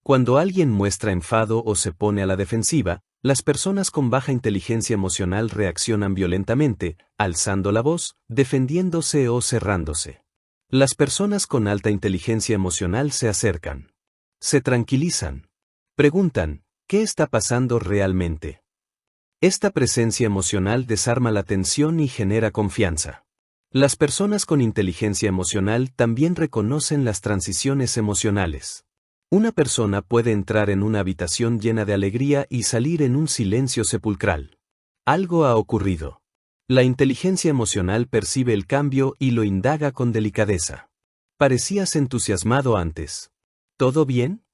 Cuando alguien muestra enfado o se pone a la defensiva, las personas con baja inteligencia emocional reaccionan violentamente, alzando la voz, defendiéndose o cerrándose. Las personas con alta inteligencia emocional se acercan. Se tranquilizan. Preguntan, ¿qué está pasando realmente? Esta presencia emocional desarma la tensión y genera confianza. Las personas con inteligencia emocional también reconocen las transiciones emocionales. Una persona puede entrar en una habitación llena de alegría y salir en un silencio sepulcral. Algo ha ocurrido. La inteligencia emocional percibe el cambio y lo indaga con delicadeza. Parecías entusiasmado antes. ¿Todo bien?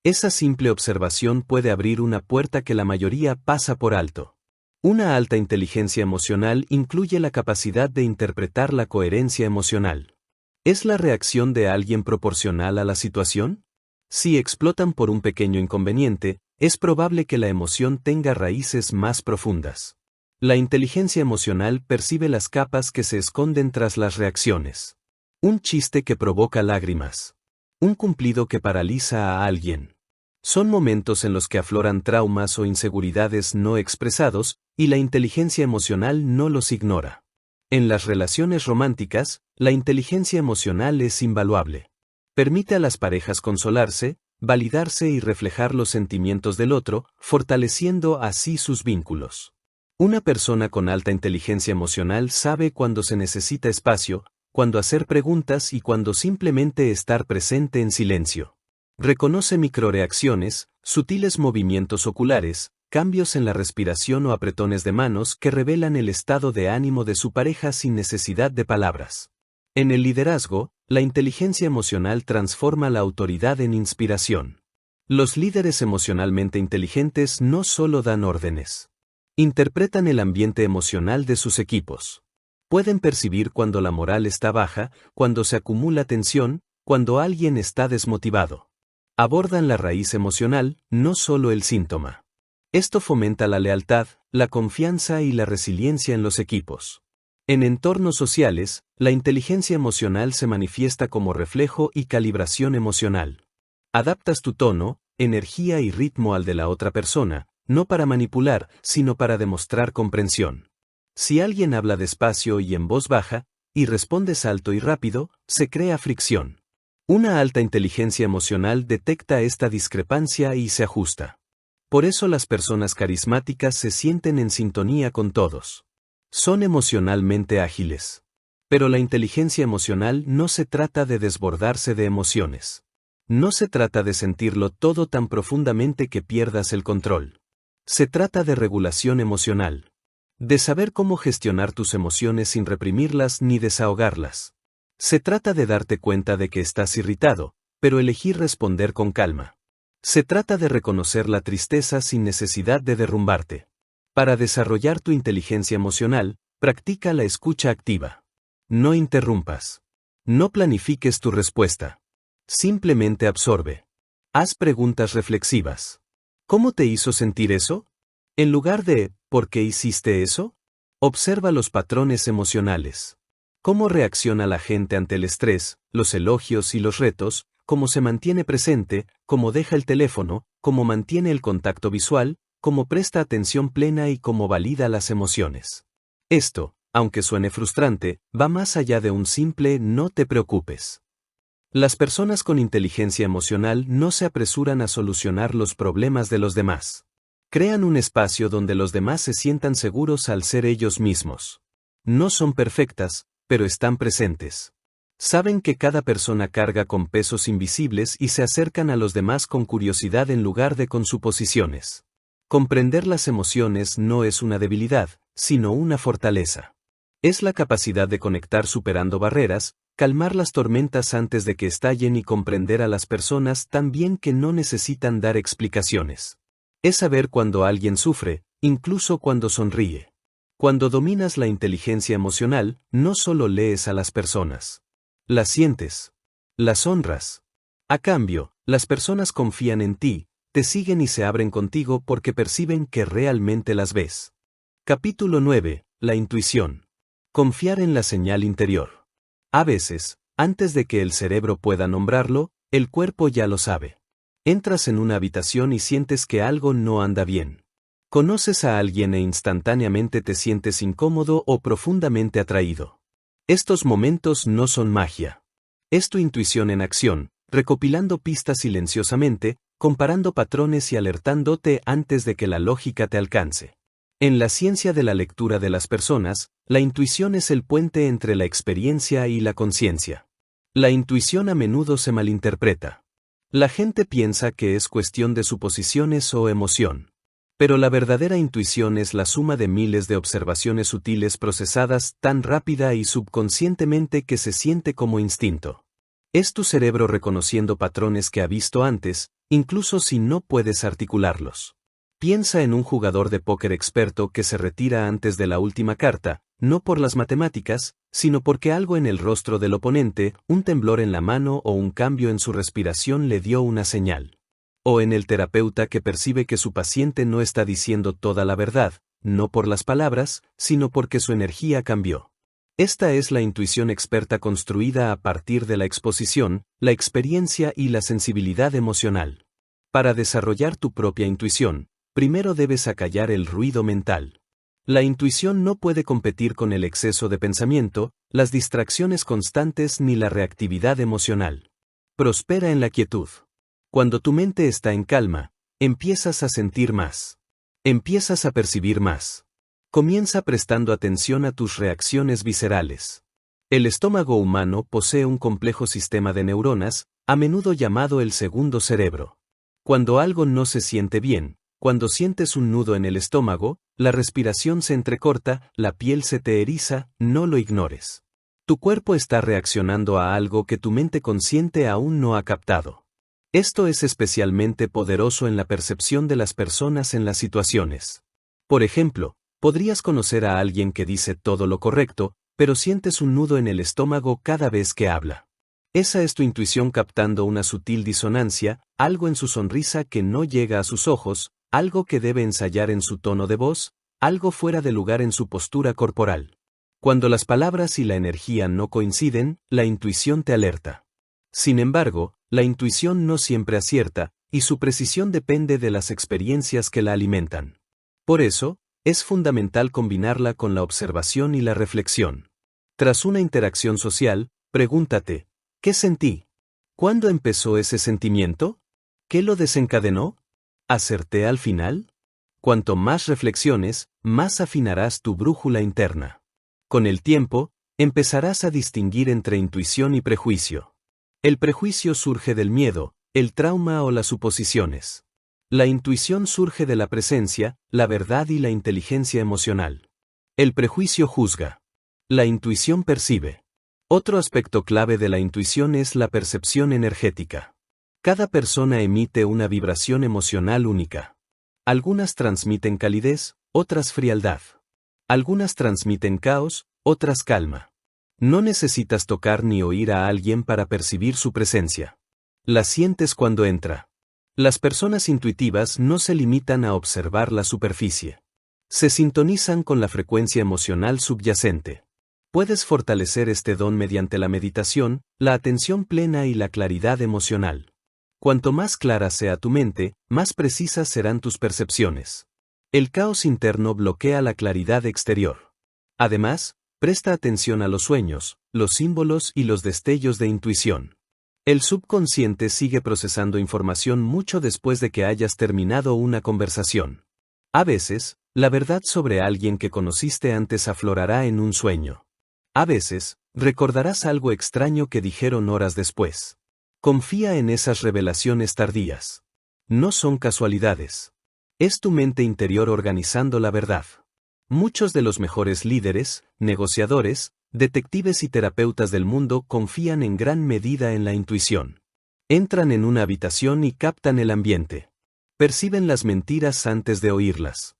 Esa simple observación puede abrir una puerta que la mayoría pasa por alto. Una alta inteligencia emocional incluye la capacidad de interpretar la coherencia emocional. ¿Es la reacción de alguien proporcional a la situación? Si explotan por un pequeño inconveniente, es probable que la emoción tenga raíces más profundas. La inteligencia emocional percibe las capas que se esconden tras las reacciones. Un chiste que provoca lágrimas. Un cumplido que paraliza a alguien. Son momentos en los que afloran traumas o inseguridades no expresados, y la inteligencia emocional no los ignora. En las relaciones románticas, la inteligencia emocional es invaluable. Permite a las parejas consolarse, validarse y reflejar los sentimientos del otro, fortaleciendo así sus vínculos. Una persona con alta inteligencia emocional sabe cuándo se necesita espacio, cuándo hacer preguntas y cuándo simplemente estar presente en silencio. Reconoce microreacciones, sutiles movimientos oculares, cambios en la respiración o apretones de manos que revelan el estado de ánimo de su pareja sin necesidad de palabras. En el liderazgo, la inteligencia emocional transforma la autoridad en inspiración. Los líderes emocionalmente inteligentes no solo dan órdenes. Interpretan el ambiente emocional de sus equipos. Pueden percibir cuando la moral está baja, cuando se acumula tensión, cuando alguien está desmotivado. Abordan la raíz emocional, no solo el síntoma. Esto fomenta la lealtad, la confianza y la resiliencia en los equipos. En entornos sociales, la inteligencia emocional se manifiesta como reflejo y calibración emocional. Adaptas tu tono, energía y ritmo al de la otra persona, no para manipular, sino para demostrar comprensión. Si alguien habla despacio y en voz baja, y respondes alto y rápido, se crea fricción. Una alta inteligencia emocional detecta esta discrepancia y se ajusta. Por eso las personas carismáticas se sienten en sintonía con todos. Son emocionalmente ágiles. Pero la inteligencia emocional no se trata de desbordarse de emociones. No se trata de sentirlo todo tan profundamente que pierdas el control. Se trata de regulación emocional. De saber cómo gestionar tus emociones sin reprimirlas ni desahogarlas. Se trata de darte cuenta de que estás irritado, pero elegir responder con calma. Se trata de reconocer la tristeza sin necesidad de derrumbarte. Para desarrollar tu inteligencia emocional, practica la escucha activa. No interrumpas. No planifiques tu respuesta. Simplemente absorbe. Haz preguntas reflexivas. ¿Cómo te hizo sentir eso? En lugar de ¿por qué hiciste eso? Observa los patrones emocionales. ¿Cómo reacciona la gente ante el estrés, los elogios y los retos? ¿Cómo se mantiene presente? ¿Cómo deja el teléfono? ¿Cómo mantiene el contacto visual? ¿Cómo presta atención plena y cómo valida las emociones? Esto, aunque suene frustrante, va más allá de un simple no te preocupes. Las personas con inteligencia emocional no se apresuran a solucionar los problemas de los demás. Crean un espacio donde los demás se sientan seguros al ser ellos mismos. No son perfectas, pero están presentes. Saben que cada persona carga con pesos invisibles y se acercan a los demás con curiosidad en lugar de con suposiciones. Comprender las emociones no es una debilidad, sino una fortaleza. Es la capacidad de conectar superando barreras, calmar las tormentas antes de que estallen y comprender a las personas tan bien que no necesitan dar explicaciones. Es saber cuando alguien sufre, incluso cuando sonríe. Cuando dominas la inteligencia emocional, no solo lees a las personas. Las sientes. Las honras. A cambio, las personas confían en ti, te siguen y se abren contigo porque perciben que realmente las ves. Capítulo 9. La intuición. Confiar en la señal interior. A veces, antes de que el cerebro pueda nombrarlo, el cuerpo ya lo sabe. Entras en una habitación y sientes que algo no anda bien. Conoces a alguien e instantáneamente te sientes incómodo o profundamente atraído. Estos momentos no son magia. Es tu intuición en acción, recopilando pistas silenciosamente, comparando patrones y alertándote antes de que la lógica te alcance. En la ciencia de la lectura de las personas, la intuición es el puente entre la experiencia y la conciencia. La intuición a menudo se malinterpreta. La gente piensa que es cuestión de suposiciones o emoción. Pero la verdadera intuición es la suma de miles de observaciones sutiles procesadas tan rápida y subconscientemente que se siente como instinto. Es tu cerebro reconociendo patrones que ha visto antes, incluso si no puedes articularlos. Piensa en un jugador de póker experto que se retira antes de la última carta, no por las matemáticas, sino porque algo en el rostro del oponente, un temblor en la mano o un cambio en su respiración le dio una señal. O en el terapeuta que percibe que su paciente no está diciendo toda la verdad, no por las palabras, sino porque su energía cambió. Esta es la intuición experta construida a partir de la exposición, la experiencia y la sensibilidad emocional. Para desarrollar tu propia intuición, primero debes acallar el ruido mental. La intuición no puede competir con el exceso de pensamiento, las distracciones constantes ni la reactividad emocional. Prospera en la quietud. Cuando tu mente está en calma, empiezas a sentir más. Empiezas a percibir más. Comienza prestando atención a tus reacciones viscerales. El estómago humano posee un complejo sistema de neuronas, a menudo llamado el segundo cerebro. Cuando algo no se siente bien, cuando sientes un nudo en el estómago, la respiración se entrecorta, la piel se te eriza, no lo ignores. Tu cuerpo está reaccionando a algo que tu mente consciente aún no ha captado. Esto es especialmente poderoso en la percepción de las personas en las situaciones. Por ejemplo, podrías conocer a alguien que dice todo lo correcto, pero sientes un nudo en el estómago cada vez que habla. Esa es tu intuición captando una sutil disonancia, algo en su sonrisa que no llega a sus ojos, algo que debe ensayar en su tono de voz, algo fuera de lugar en su postura corporal. Cuando las palabras y la energía no coinciden, la intuición te alerta. Sin embargo, la intuición no siempre acierta, y su precisión depende de las experiencias que la alimentan. Por eso, es fundamental combinarla con la observación y la reflexión. Tras una interacción social, pregúntate, ¿qué sentí? ¿Cuándo empezó ese sentimiento? ¿Qué lo desencadenó? ¿Acerté al final? Cuanto más reflexiones, más afinarás tu brújula interna. Con el tiempo, empezarás a distinguir entre intuición y prejuicio. El prejuicio surge del miedo, el trauma o las suposiciones. La intuición surge de la presencia, la verdad y la inteligencia emocional. El prejuicio juzga. La intuición percibe. Otro aspecto clave de la intuición es la percepción energética. Cada persona emite una vibración emocional única. Algunas transmiten calidez, otras frialdad. Algunas transmiten caos, otras calma. No necesitas tocar ni oír a alguien para percibir su presencia. La sientes cuando entra. Las personas intuitivas no se limitan a observar la superficie. Se sintonizan con la frecuencia emocional subyacente. Puedes fortalecer este don mediante la meditación, la atención plena y la claridad emocional. Cuanto más clara sea tu mente, más precisas serán tus percepciones. El caos interno bloquea la claridad exterior. Además, presta atención a los sueños, los símbolos y los destellos de intuición. El subconsciente sigue procesando información mucho después de que hayas terminado una conversación. A veces, la verdad sobre alguien que conociste antes aflorará en un sueño. A veces, recordarás algo extraño que dijeron horas después. Confía en esas revelaciones tardías. No son casualidades. Es tu mente interior organizando la verdad. Muchos de los mejores líderes, negociadores, detectives y terapeutas del mundo confían en gran medida en la intuición. Entran en una habitación y captan el ambiente. Perciben las mentiras antes de oírlas.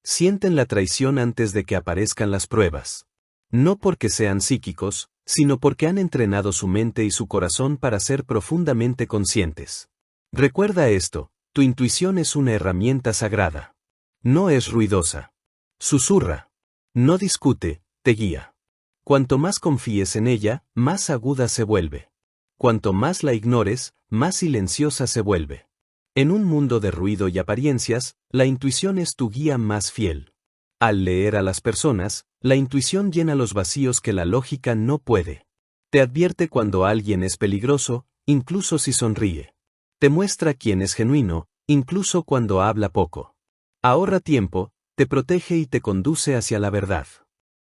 Sienten la traición antes de que aparezcan las pruebas. No porque sean psíquicos, sino porque han entrenado su mente y su corazón para ser profundamente conscientes. Recuerda esto, tu intuición es una herramienta sagrada. No es ruidosa. Susurra. No discute, te guía. Cuanto más confíes en ella, más aguda se vuelve. Cuanto más la ignores, más silenciosa se vuelve. En un mundo de ruido y apariencias, la intuición es tu guía más fiel. Al leer a las personas, la intuición llena los vacíos que la lógica no puede. Te advierte cuando alguien es peligroso, incluso si sonríe. Te muestra quién es genuino, incluso cuando habla poco. Ahorra tiempo, te protege y te conduce hacia la verdad.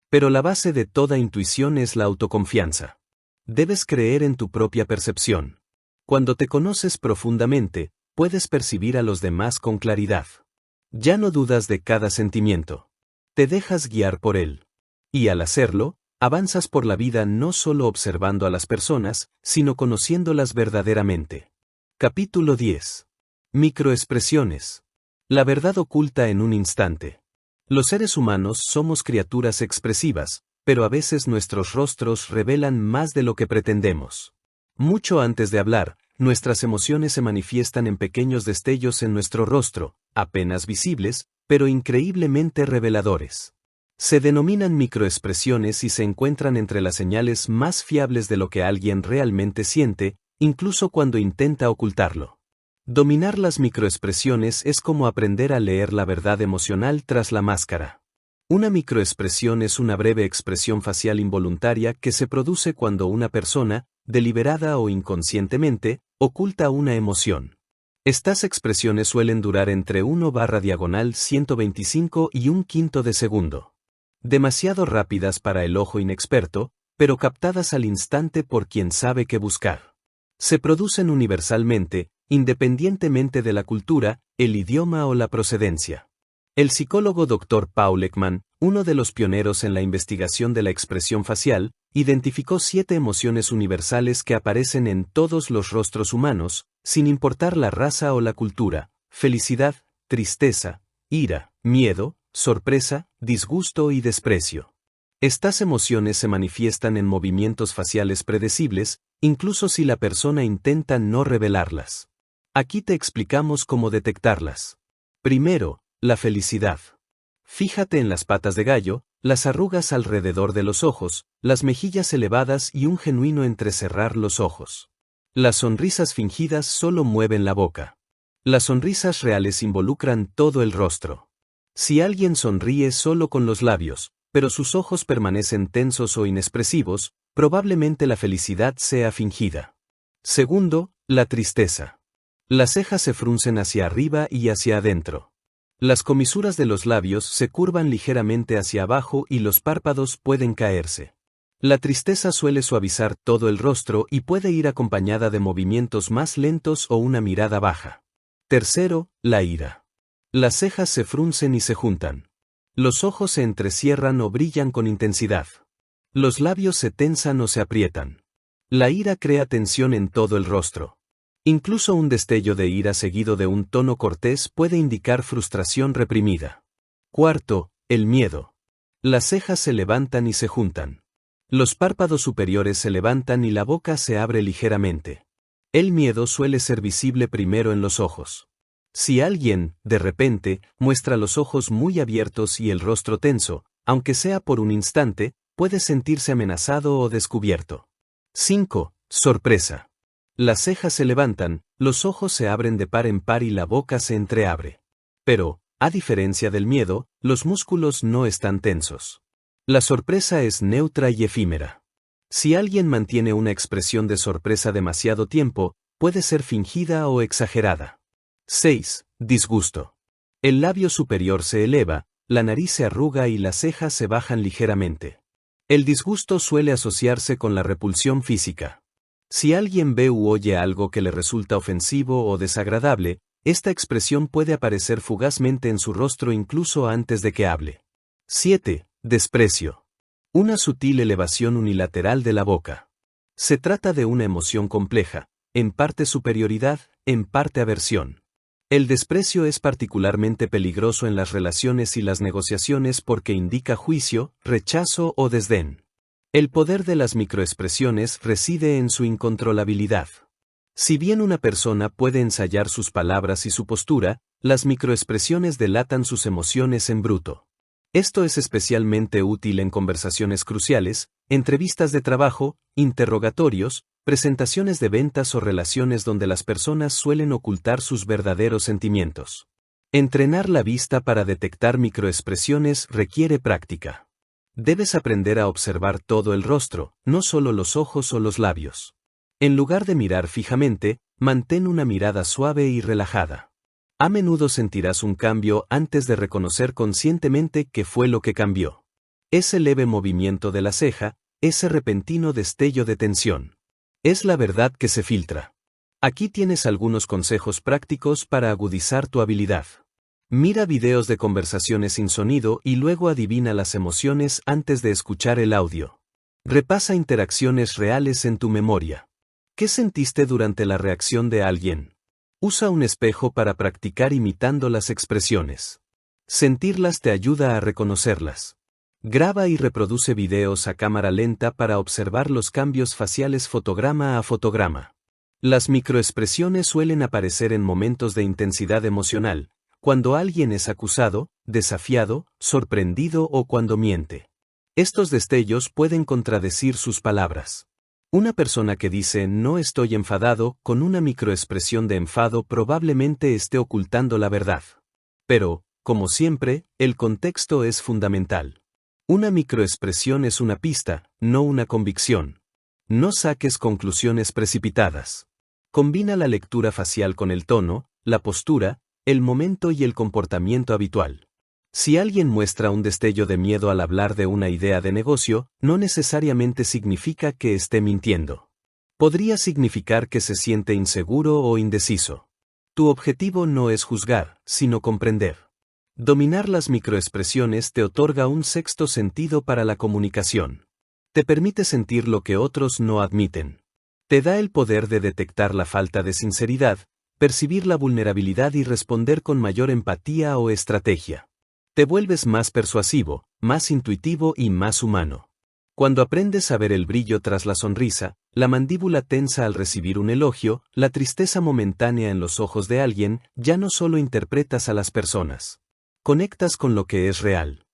Pero la base de toda intuición es la autoconfianza. Debes creer en tu propia percepción. Cuando te conoces profundamente, puedes percibir a los demás con claridad. Ya no dudas de cada sentimiento. Te dejas guiar por él. Y al hacerlo, avanzas por la vida no solo observando a las personas, sino conociéndolas verdaderamente. Capítulo 10. Microexpresiones. La verdad oculta en un instante. Los seres humanos somos criaturas expresivas, pero a veces nuestros rostros revelan más de lo que pretendemos. Mucho antes de hablar, nuestras emociones se manifiestan en pequeños destellos en nuestro rostro, apenas visibles, pero increíblemente reveladores. Se denominan microexpresiones y se encuentran entre las señales más fiables de lo que alguien realmente siente, incluso cuando intenta ocultarlo. Dominar las microexpresiones es como aprender a leer la verdad emocional tras la máscara. Una microexpresión es una breve expresión facial involuntaria que se produce cuando una persona, deliberada o inconscientemente, oculta una emoción. Estas expresiones suelen durar entre 1/125 y 1/5 de segundo. Demasiado rápidas para el ojo inexperto, pero captadas al instante por quien sabe qué buscar. Se producen universalmente, independientemente de la cultura, el idioma o la procedencia. El psicólogo Dr. Paul Ekman, uno de los pioneros en la investigación de la expresión facial, identificó 7 emociones universales que aparecen en todos los rostros humanos, sin importar la raza o la cultura: felicidad, tristeza, ira, miedo, sorpresa, disgusto y desprecio. Estas emociones se manifiestan en movimientos faciales predecibles, incluso si la persona intenta no revelarlas. Aquí te explicamos cómo detectarlas. Primero, la felicidad. Fíjate en las patas de gallo, las arrugas alrededor de los ojos, las mejillas elevadas y un genuino entrecerrar los ojos. Las sonrisas fingidas solo mueven la boca. Las sonrisas reales involucran todo el rostro. Si alguien sonríe solo con los labios, pero sus ojos permanecen tensos o inexpresivos, probablemente la felicidad sea fingida. Segundo, la tristeza. Las cejas se fruncen hacia arriba y hacia adentro. Las comisuras de los labios se curvan ligeramente hacia abajo y los párpados pueden caerse. La tristeza suele suavizar todo el rostro y puede ir acompañada de movimientos más lentos o una mirada baja. Tercero, la ira. Las cejas se fruncen y se juntan. Los ojos se entrecierran o brillan con intensidad. Los labios se tensan o se aprietan. La ira crea tensión en todo el rostro. Incluso un destello de ira seguido de un tono cortés puede indicar frustración reprimida. Cuarto, el miedo. Las cejas se levantan y se juntan. Los párpados superiores se levantan y la boca se abre ligeramente. El miedo suele ser visible primero en los ojos. Si alguien, de repente, muestra los ojos muy abiertos y el rostro tenso, aunque sea por un instante, puede sentirse amenazado o descubierto. 5. Sorpresa. Las cejas se levantan, los ojos se abren de par en par y la boca se entreabre. Pero, a diferencia del miedo, los músculos no están tensos. La sorpresa es neutra y efímera. Si alguien mantiene una expresión de sorpresa demasiado tiempo, puede ser fingida o exagerada. 6. Disgusto. El labio superior se eleva, la nariz se arruga y las cejas se bajan ligeramente. El disgusto suele asociarse con la repulsión física. Si alguien ve u oye algo que le resulta ofensivo o desagradable, esta expresión puede aparecer fugazmente en su rostro incluso antes de que hable. 7. Desprecio. Una sutil elevación unilateral de la boca. Se trata de una emoción compleja, en parte superioridad, en parte aversión. El desprecio es particularmente peligroso en las relaciones y las negociaciones porque indica juicio, rechazo o desdén. El poder de las microexpresiones reside en su incontrolabilidad. Si bien una persona puede ensayar sus palabras y su postura, las microexpresiones delatan sus emociones en bruto. Esto es especialmente útil en conversaciones cruciales, entrevistas de trabajo, interrogatorios, presentaciones de ventas o relaciones donde las personas suelen ocultar sus verdaderos sentimientos. Entrenar la vista para detectar microexpresiones requiere práctica. Debes aprender a observar todo el rostro, no solo los ojos o los labios. En lugar de mirar fijamente, mantén una mirada suave y relajada. A menudo sentirás un cambio antes de reconocer conscientemente qué fue lo que cambió. Ese leve movimiento de la ceja, ese repentino destello de tensión. Es la verdad que se filtra. Aquí tienes algunos consejos prácticos para agudizar tu habilidad. Mira videos de conversaciones sin sonido y luego adivina las emociones antes de escuchar el audio. Repasa interacciones reales en tu memoria. ¿Qué sentiste durante la reacción de alguien? Usa un espejo para practicar imitando las expresiones. Sentirlas te ayuda a reconocerlas. Graba y reproduce videos a cámara lenta para observar los cambios faciales fotograma a fotograma. Las microexpresiones suelen aparecer en momentos de intensidad emocional, cuando alguien es acusado, desafiado, sorprendido o cuando miente. Estos destellos pueden contradecir sus palabras. Una persona que dice "no estoy enfadado" con una microexpresión de enfado probablemente esté ocultando la verdad. Pero, como siempre, el contexto es fundamental. Una microexpresión es una pista, no una convicción. No saques conclusiones precipitadas. Combina la lectura facial con el tono, la postura, el momento y el comportamiento habitual. Si alguien muestra un destello de miedo al hablar de una idea de negocio, no necesariamente significa que esté mintiendo. Podría significar que se siente inseguro o indeciso. Tu objetivo no es juzgar, sino comprender. Dominar las microexpresiones te otorga un sexto sentido para la comunicación. Te permite sentir lo que otros no admiten. Te da el poder de detectar la falta de sinceridad, percibir la vulnerabilidad y responder con mayor empatía o estrategia. Te vuelves más persuasivo, más intuitivo y más humano. Cuando aprendes a ver el brillo tras la sonrisa, la mandíbula tensa al recibir un elogio, la tristeza momentánea en los ojos de alguien, ya no solo interpretas a las personas. Conectas con lo que es real.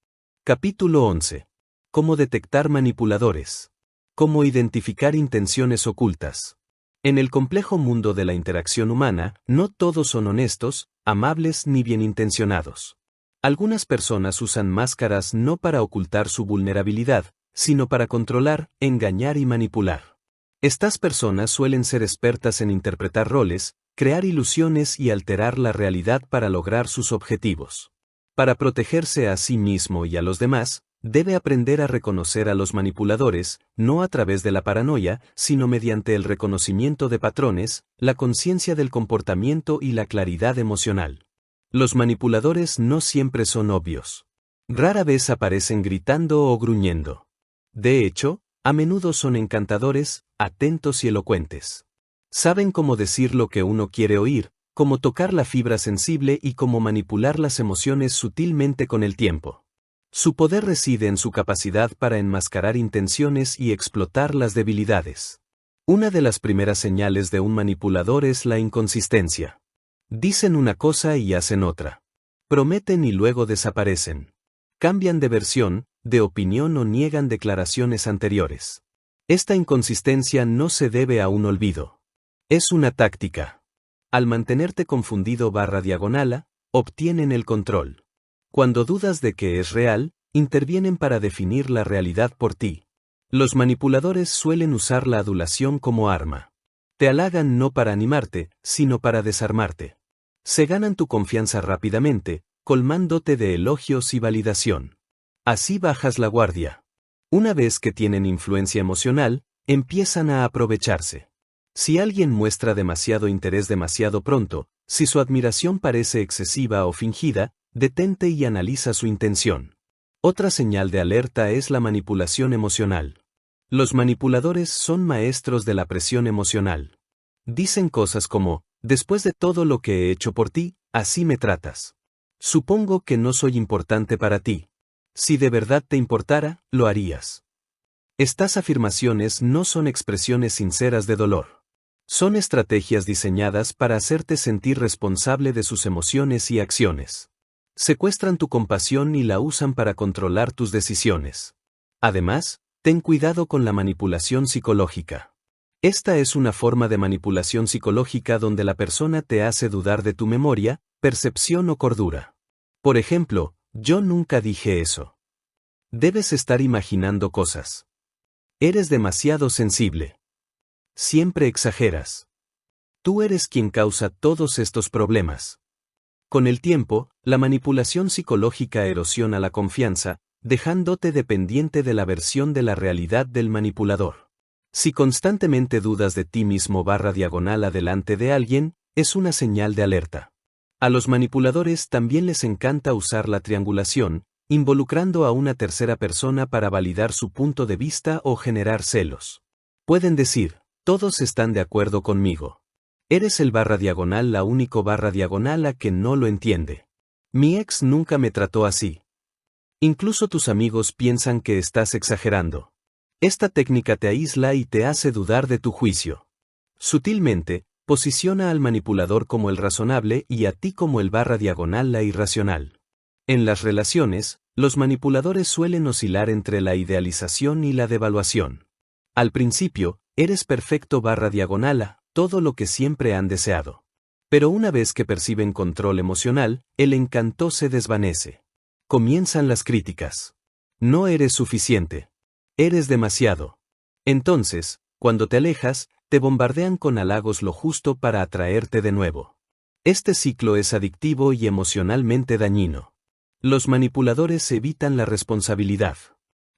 Capítulo 11. Cómo detectar manipuladores. Cómo identificar intenciones ocultas. En el complejo mundo de la interacción humana, no todos son honestos, amables ni bien intencionados. Algunas personas usan máscaras no para ocultar su vulnerabilidad, sino para controlar, engañar y manipular. Estas personas suelen ser expertas en interpretar roles, crear ilusiones y alterar la realidad para lograr sus objetivos. Para protegerse a sí mismo y a los demás, debe aprender a reconocer a los manipuladores, no a través de la paranoia, sino mediante el reconocimiento de patrones, la conciencia del comportamiento y la claridad emocional. Los manipuladores no siempre son obvios. Rara vez aparecen gritando o gruñendo. De hecho, a menudo son encantadores, atentos y elocuentes. Saben cómo decir lo que uno quiere oír, cómo tocar la fibra sensible y cómo manipular las emociones sutilmente con el tiempo. Su poder reside en su capacidad para enmascarar intenciones y explotar las debilidades. Una de las primeras señales de un manipulador es la inconsistencia. Dicen una cosa y hacen otra. Prometen y luego desaparecen. Cambian de versión, de opinión o niegan declaraciones anteriores. Esta inconsistencia no se debe a un olvido. Es una táctica. Al mantenerte confundido /diagonal, obtienen el control. Cuando dudas de que es real, intervienen para definir la realidad por ti. Los manipuladores suelen usar la adulación como arma. Te halagan no para animarte, sino para desarmarte. Se ganan tu confianza rápidamente, colmándote de elogios y validación. Así bajas la guardia. Una vez que tienen influencia emocional, empiezan a aprovecharse. Si alguien muestra demasiado interés demasiado pronto, si su admiración parece excesiva o fingida, detente y analiza su intención. Otra señal de alerta es la manipulación emocional. Los manipuladores son maestros de la presión emocional. Dicen cosas como, después de todo lo que he hecho por ti, Así me tratas. Supongo que no soy importante para ti. Si de verdad te importara, lo harías. Estas afirmaciones no son expresiones sinceras de dolor. Son estrategias diseñadas para hacerte sentir responsable de sus emociones y acciones. Secuestran tu compasión y la usan para controlar tus decisiones. Además, ten cuidado con la manipulación psicológica. Esta es una forma de manipulación psicológica donde la persona te hace dudar de tu memoria, percepción o cordura. Por ejemplo, yo nunca dije eso. Debes estar imaginando cosas. Eres demasiado sensible. Siempre exageras. Tú eres quien causa todos estos problemas. Con el tiempo, la manipulación psicológica erosiona la confianza, dejándote dependiente de la versión de la realidad del manipulador. Si constantemente dudas de ti mismo /adelante de alguien, es una señal de alerta. A los manipuladores también les encanta usar la triangulación, involucrando a una tercera persona para validar su punto de vista o generar celos. Pueden decir, todos están de acuerdo conmigo. Eres el la único a que no lo entiende. Mi ex nunca me trató así. Incluso tus amigos piensan que estás exagerando. Esta técnica te aísla y te hace dudar de tu juicio. Sutilmente, posiciona al manipulador como el razonable y a ti como el la irracional. En las relaciones, los manipuladores suelen oscilar entre la idealización y la devaluación. Al principio, eres perfecto /a, todo lo que siempre han deseado. Pero una vez que perciben control emocional, el encanto se desvanece. Comienzan las críticas. No eres suficiente. Eres demasiado. Entonces, cuando te alejas, te bombardean con halagos lo justo para atraerte de nuevo. Este ciclo es adictivo y emocionalmente dañino. Los manipuladores evitan la responsabilidad.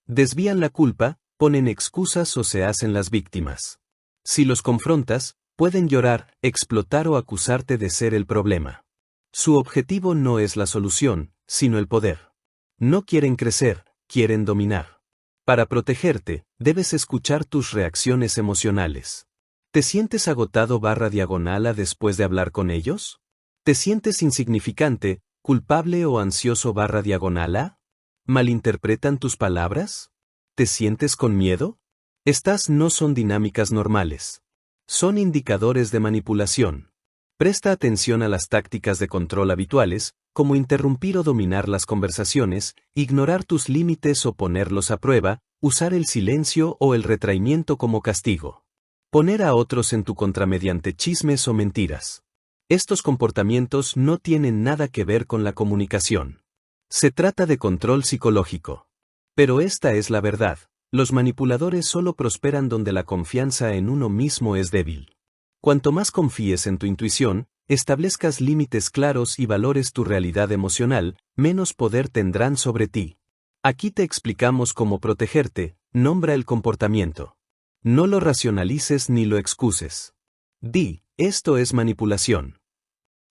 Desvían la culpa, ponen excusas o se hacen las víctimas. Si los confrontas, pueden llorar, explotar o acusarte de ser el problema. Su objetivo no es la solución, sino el poder. No quieren crecer, quieren dominar. Para protegerte, debes escuchar tus reacciones emocionales. ¿Te sientes agotado /a después de hablar con ellos? ¿Te sientes insignificante, culpable o ansioso /a? ¿Malinterpretan tus palabras? ¿Te sientes con miedo? Estas no son dinámicas normales. Son indicadores de manipulación. Presta atención a las tácticas de control habituales, como interrumpir o dominar las conversaciones, ignorar tus límites o ponerlos a prueba, usar el silencio o el retraimiento como castigo. Poner a otros en tu contra mediante chismes o mentiras. Estos comportamientos no tienen nada que ver con la comunicación. Se trata de control psicológico. Pero esta es la verdad. Los manipuladores solo prosperan donde la confianza en uno mismo es débil. Cuanto más confíes en tu intuición, establezcas límites claros y valores tu realidad emocional, menos poder tendrán sobre ti. Aquí te explicamos cómo protegerte. Nombra el comportamiento. No lo racionalices ni lo excuses. Di, esto es manipulación.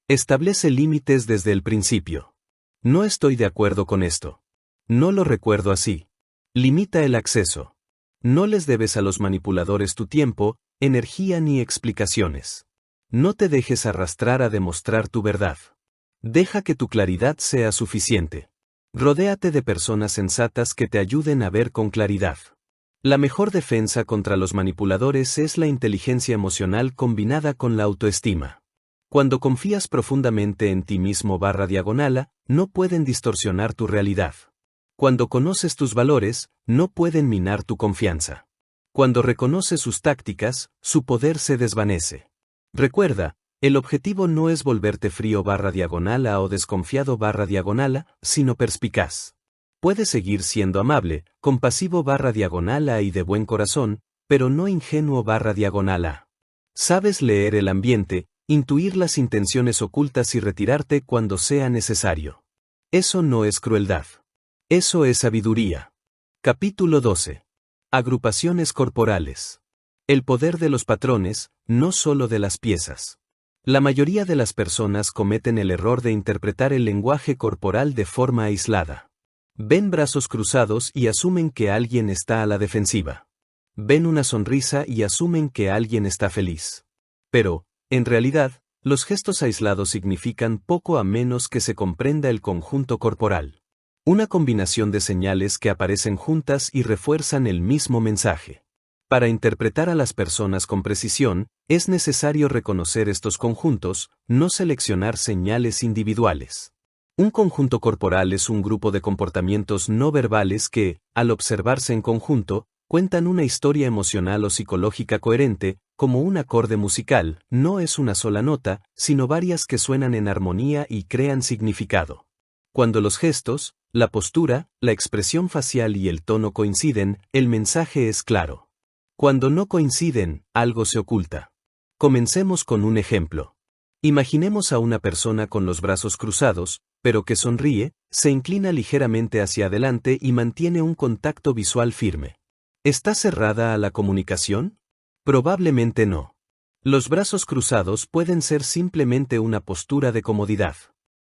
Establece límites desde el principio. No estoy de acuerdo con esto. No lo recuerdo así. Limita el acceso. No les debes a los manipuladores tu tiempo, energía ni explicaciones. No te dejes arrastrar a demostrar tu verdad. Deja que tu claridad sea suficiente. Rodéate de personas sensatas que te ayuden a ver con claridad. La mejor defensa contra los manipuladores es la inteligencia emocional combinada con la autoestima. Cuando confías profundamente en ti mismo /a, no pueden distorsionar tu realidad. Cuando conoces tus valores, no pueden minar tu confianza. Cuando reconoces sus tácticas, su poder se desvanece. Recuerda, el objetivo no es volverte frío /a o desconfiado /a, sino perspicaz. Puedes seguir siendo amable, compasivo /a y de buen corazón, pero no ingenuo /a. Sabes leer el ambiente, intuir las intenciones ocultas y retirarte cuando sea necesario. Eso no es crueldad. Eso es sabiduría. Capítulo 12. Agrupaciones corporales. El poder de los patrones, no solo de las piezas. La mayoría de las personas cometen el error de interpretar el lenguaje corporal de forma aislada. Ven brazos cruzados y asumen que alguien está a la defensiva. Ven una sonrisa y asumen que alguien está feliz. Pero, en realidad, Los gestos aislados significan poco a menos que se comprenda el conjunto corporal. Una combinación de señales que aparecen juntas y refuerzan el mismo mensaje. Para interpretar a las personas con precisión, es necesario reconocer estos conjuntos, no seleccionar señales individuales. Un conjunto corporal es un grupo de comportamientos no verbales que, al observarse en conjunto, cuentan una historia emocional o psicológica coherente, como un acorde musical, no es una sola nota, sino varias que suenan en armonía y crean significado. Cuando los gestos, la postura, la expresión facial y el tono coinciden, el mensaje es claro. Cuando no coinciden, algo se oculta. Comencemos con un ejemplo. Imaginemos a una persona con los brazos cruzados, pero que sonríe, se inclina ligeramente hacia adelante y mantiene un contacto visual firme. ¿Está cerrada a la comunicación? Probablemente no. Los brazos cruzados pueden ser simplemente una postura de comodidad.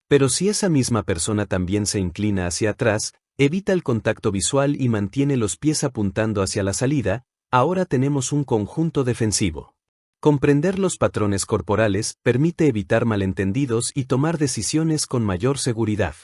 Pero si esa misma persona también se inclina hacia atrás, evita el contacto visual y mantiene los pies apuntando hacia la salida, ahora tenemos un conjunto defensivo. Comprender los patrones corporales permite evitar malentendidos y tomar decisiones con mayor seguridad.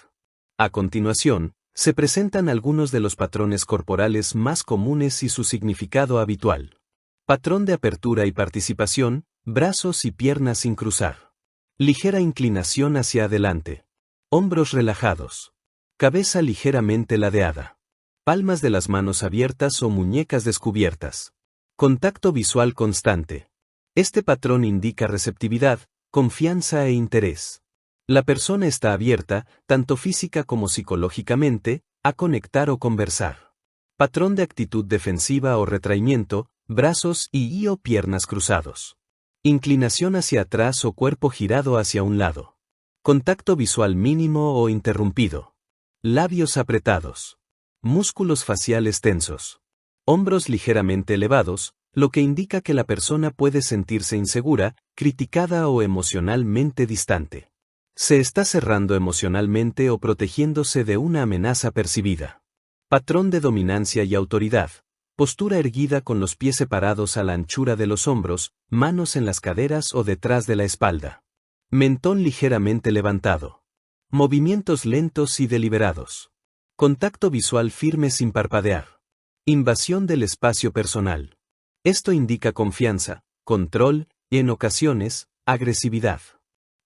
A continuación, se presentan algunos de los patrones corporales más comunes y su significado habitual. Patrón de apertura y participación, brazos y piernas sin cruzar. Ligera inclinación hacia adelante. Hombros relajados. Cabeza ligeramente ladeada. Palmas de las manos abiertas o muñecas descubiertas. Contacto visual constante. Este patrón indica receptividad, confianza e interés. La persona está abierta, tanto física como psicológicamente, a conectar o conversar. Patrón de actitud defensiva o retraimiento, brazos o piernas cruzados. Inclinación hacia atrás o cuerpo girado hacia un lado. Contacto visual mínimo o interrumpido. Labios apretados. Músculos faciales tensos. Hombros ligeramente elevados, lo que indica que la persona puede sentirse insegura, criticada o emocionalmente distante. Se está cerrando emocionalmente o protegiéndose de una amenaza percibida. Patrón de dominancia y autoridad. Postura erguida con los pies separados a la anchura de los hombros, manos en las caderas o detrás de la espalda. Mentón ligeramente levantado. Movimientos lentos y deliberados. Contacto visual firme sin parpadear. Invasión del espacio personal. Esto indica confianza, control y, en ocasiones, agresividad.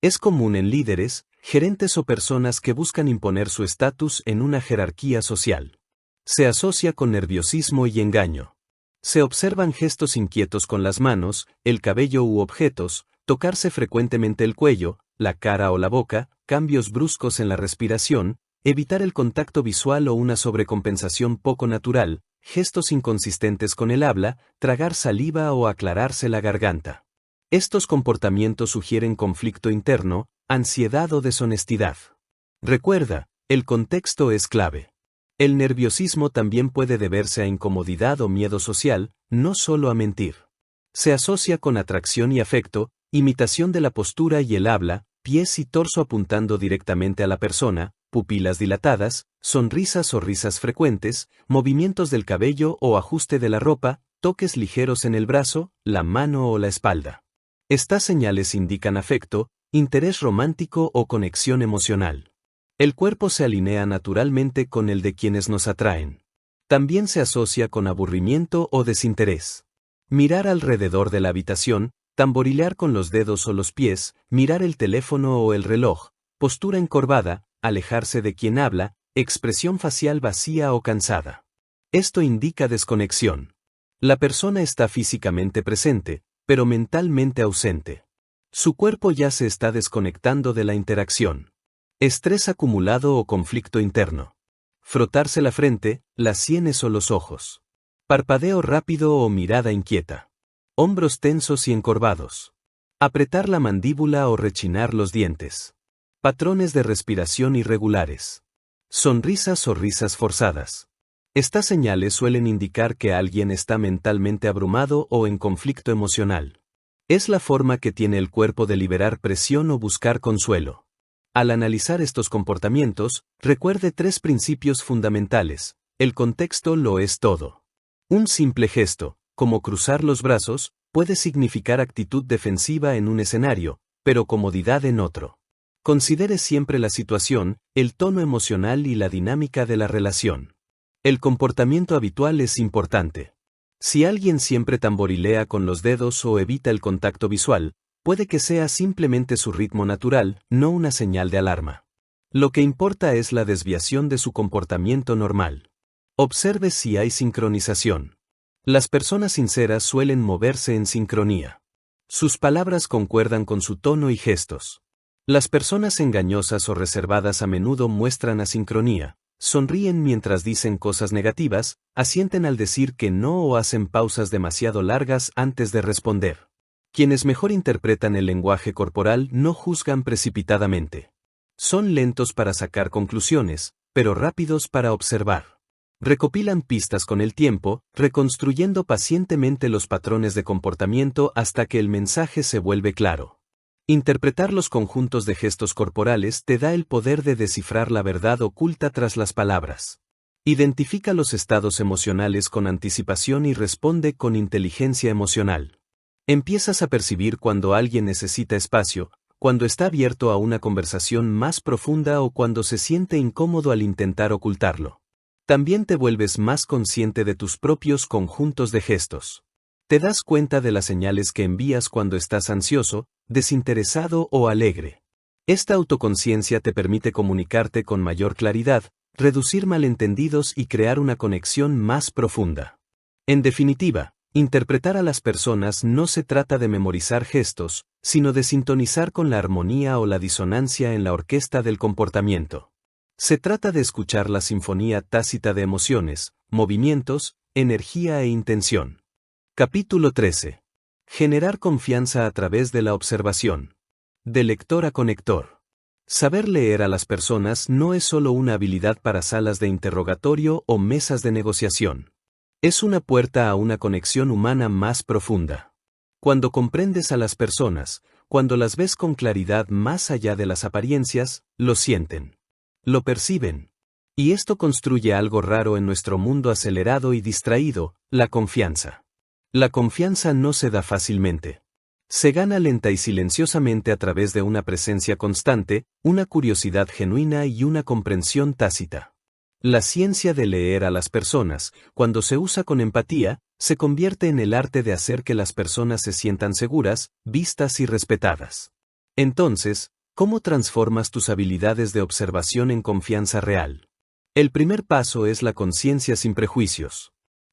Es común en líderes, gerentes o personas que buscan imponer su estatus en una jerarquía social. Se asocia con nerviosismo y engaño. Se observan gestos inquietos con las manos, el cabello u objetos, tocarse frecuentemente el cuello, la cara o la boca, cambios bruscos en la respiración, evitar el contacto visual o una sobrecompensación poco natural, gestos inconsistentes con el habla, tragar saliva o aclararse la garganta. Estos comportamientos sugieren conflicto interno, ansiedad o deshonestidad. Recuerda, el contexto es clave. El nerviosismo también puede deberse a incomodidad o miedo social, no solo a mentir. Se asocia con atracción y afecto, imitación de la postura y el habla, pies y torso apuntando directamente a la persona, pupilas dilatadas, sonrisas o risas frecuentes, movimientos del cabello o ajuste de la ropa, toques ligeros en el brazo, la mano o la espalda. Estas señales indican afecto, interés romántico o conexión emocional. El cuerpo se alinea naturalmente con el de quienes nos atraen. También se asocia con aburrimiento o desinterés. Mirar alrededor de la habitación, tamborilear con los dedos o los pies, mirar el teléfono o el reloj, postura encorvada, alejarse de quien habla, expresión facial vacía o cansada. Esto indica desconexión. La persona está físicamente presente, pero mentalmente ausente. Su cuerpo ya se está desconectando de la interacción. Estrés acumulado o conflicto interno. Frotarse la frente, las sienes o los ojos. Parpadeo rápido o mirada inquieta. Hombros tensos y encorvados. Apretar la mandíbula o rechinar los dientes. Patrones de respiración irregulares. Sonrisas o risas forzadas. Estas señales suelen indicar que alguien está mentalmente abrumado o en conflicto emocional. Es la forma que tiene el cuerpo de liberar presión o buscar consuelo. Al analizar estos comportamientos, recuerde 3 principios fundamentales. El contexto lo es todo. Un simple gesto, como cruzar los brazos, puede significar actitud defensiva en un escenario, pero comodidad en otro. Considere siempre la situación, el tono emocional y la dinámica de la relación. El comportamiento habitual es importante. Si alguien siempre tamborilea con los dedos o evita el contacto visual, puede que sea simplemente su ritmo natural, no una señal de alarma. Lo que importa es la desviación de su comportamiento normal. Observe si hay sincronización. Las personas sinceras suelen moverse en sincronía. Sus palabras concuerdan con su tono y gestos. Las personas engañosas o reservadas a menudo muestran asincronía, sonríen mientras dicen cosas negativas, asienten al decir que no o hacen pausas demasiado largas antes de responder. Quienes mejor interpretan el lenguaje corporal no juzgan precipitadamente. Son lentos para sacar conclusiones, pero rápidos para observar. Recopilan pistas con el tiempo, reconstruyendo pacientemente los patrones de comportamiento hasta que el mensaje se vuelve claro. Interpretar los conjuntos de gestos corporales te da el poder de descifrar la verdad oculta tras las palabras. Identifica los estados emocionales con anticipación y responde con inteligencia emocional. Empiezas a percibir cuando alguien necesita espacio, cuando está abierto a una conversación más profunda o cuando se siente incómodo al intentar ocultarlo. También te vuelves más consciente de tus propios conjuntos de gestos. Te das cuenta de las señales que envías cuando estás ansioso, desinteresado o alegre. Esta autoconciencia te permite comunicarte con mayor claridad, reducir malentendidos y crear una conexión más profunda. En definitiva, interpretar a las personas no se trata de memorizar gestos, sino de sintonizar con la armonía o la disonancia en la orquesta del comportamiento. Se trata de escuchar la sinfonía tácita de emociones, movimientos, energía e intención. Capítulo 13. Generar confianza a través de la observación. De lector a conector. Saber leer a las personas no es solo una habilidad para salas de interrogatorio o mesas de negociación. Es una puerta a una conexión humana más profunda. Cuando comprendes a las personas, cuando las ves con claridad más allá de las apariencias, lo sienten. Lo perciben. Y esto construye algo raro en nuestro mundo acelerado y distraído, la confianza. La confianza no se da fácilmente. Se gana lenta y silenciosamente a través de una presencia constante, una curiosidad genuina y una comprensión tácita. La ciencia de leer a las personas, cuando se usa con empatía, se convierte en el arte de hacer que las personas se sientan seguras, vistas y respetadas. Entonces, ¿cómo transformas tus habilidades de observación en confianza real? El primer paso es la conciencia sin prejuicios.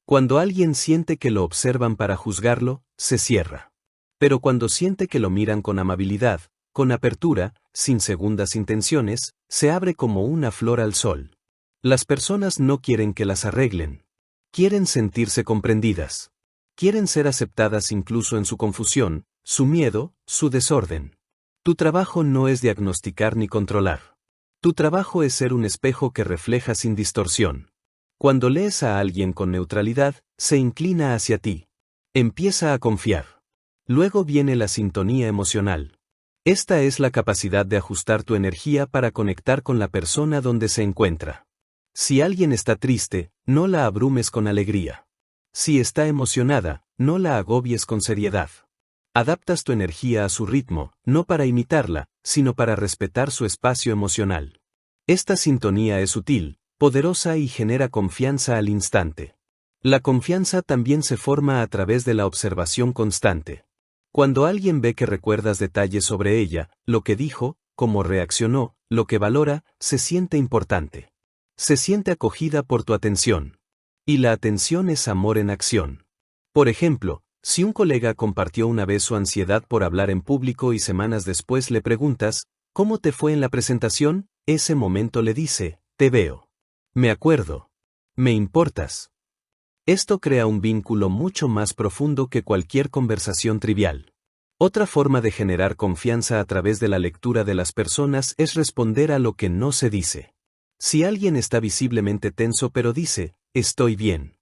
Cuando alguien siente que lo observan para juzgarlo, se cierra. Pero cuando siente que lo miran con amabilidad, con apertura, sin segundas intenciones, se abre como una flor al sol. Las personas no quieren que las arreglen. Quieren sentirse comprendidas. Quieren ser aceptadas incluso en su confusión, su miedo, su desorden. Tu trabajo no es diagnosticar ni controlar. Tu trabajo es ser un espejo que refleja sin distorsión. Cuando lees a alguien con neutralidad, se inclina hacia ti. Empieza a confiar. Luego viene la sintonía emocional. Esta es la capacidad de ajustar tu energía para conectar con la persona donde se encuentra. Si alguien está triste, no la abrumes con alegría. Si está emocionada, no la agobies con seriedad. Adaptas tu energía a su ritmo, no para imitarla, sino para respetar su espacio emocional. Esta sintonía es sutil, poderosa y genera confianza al instante. La confianza también se forma a través de la observación constante. Cuando alguien ve que recuerdas detalles sobre ella, lo que dijo, cómo reaccionó, lo que valora, se siente importante. Se siente acogida por tu atención. Y la atención es amor en acción. Por ejemplo, si un colega compartió una vez su ansiedad por hablar en público y semanas después le preguntas, ¿cómo te fue en la presentación? Ese momento le dice, te veo. Me acuerdo. Me importas. Esto crea un vínculo mucho más profundo que cualquier conversación trivial. Otra forma de generar confianza a través de la lectura de las personas es responder a lo que no se dice. Si alguien está visiblemente tenso pero dice, estoy bien.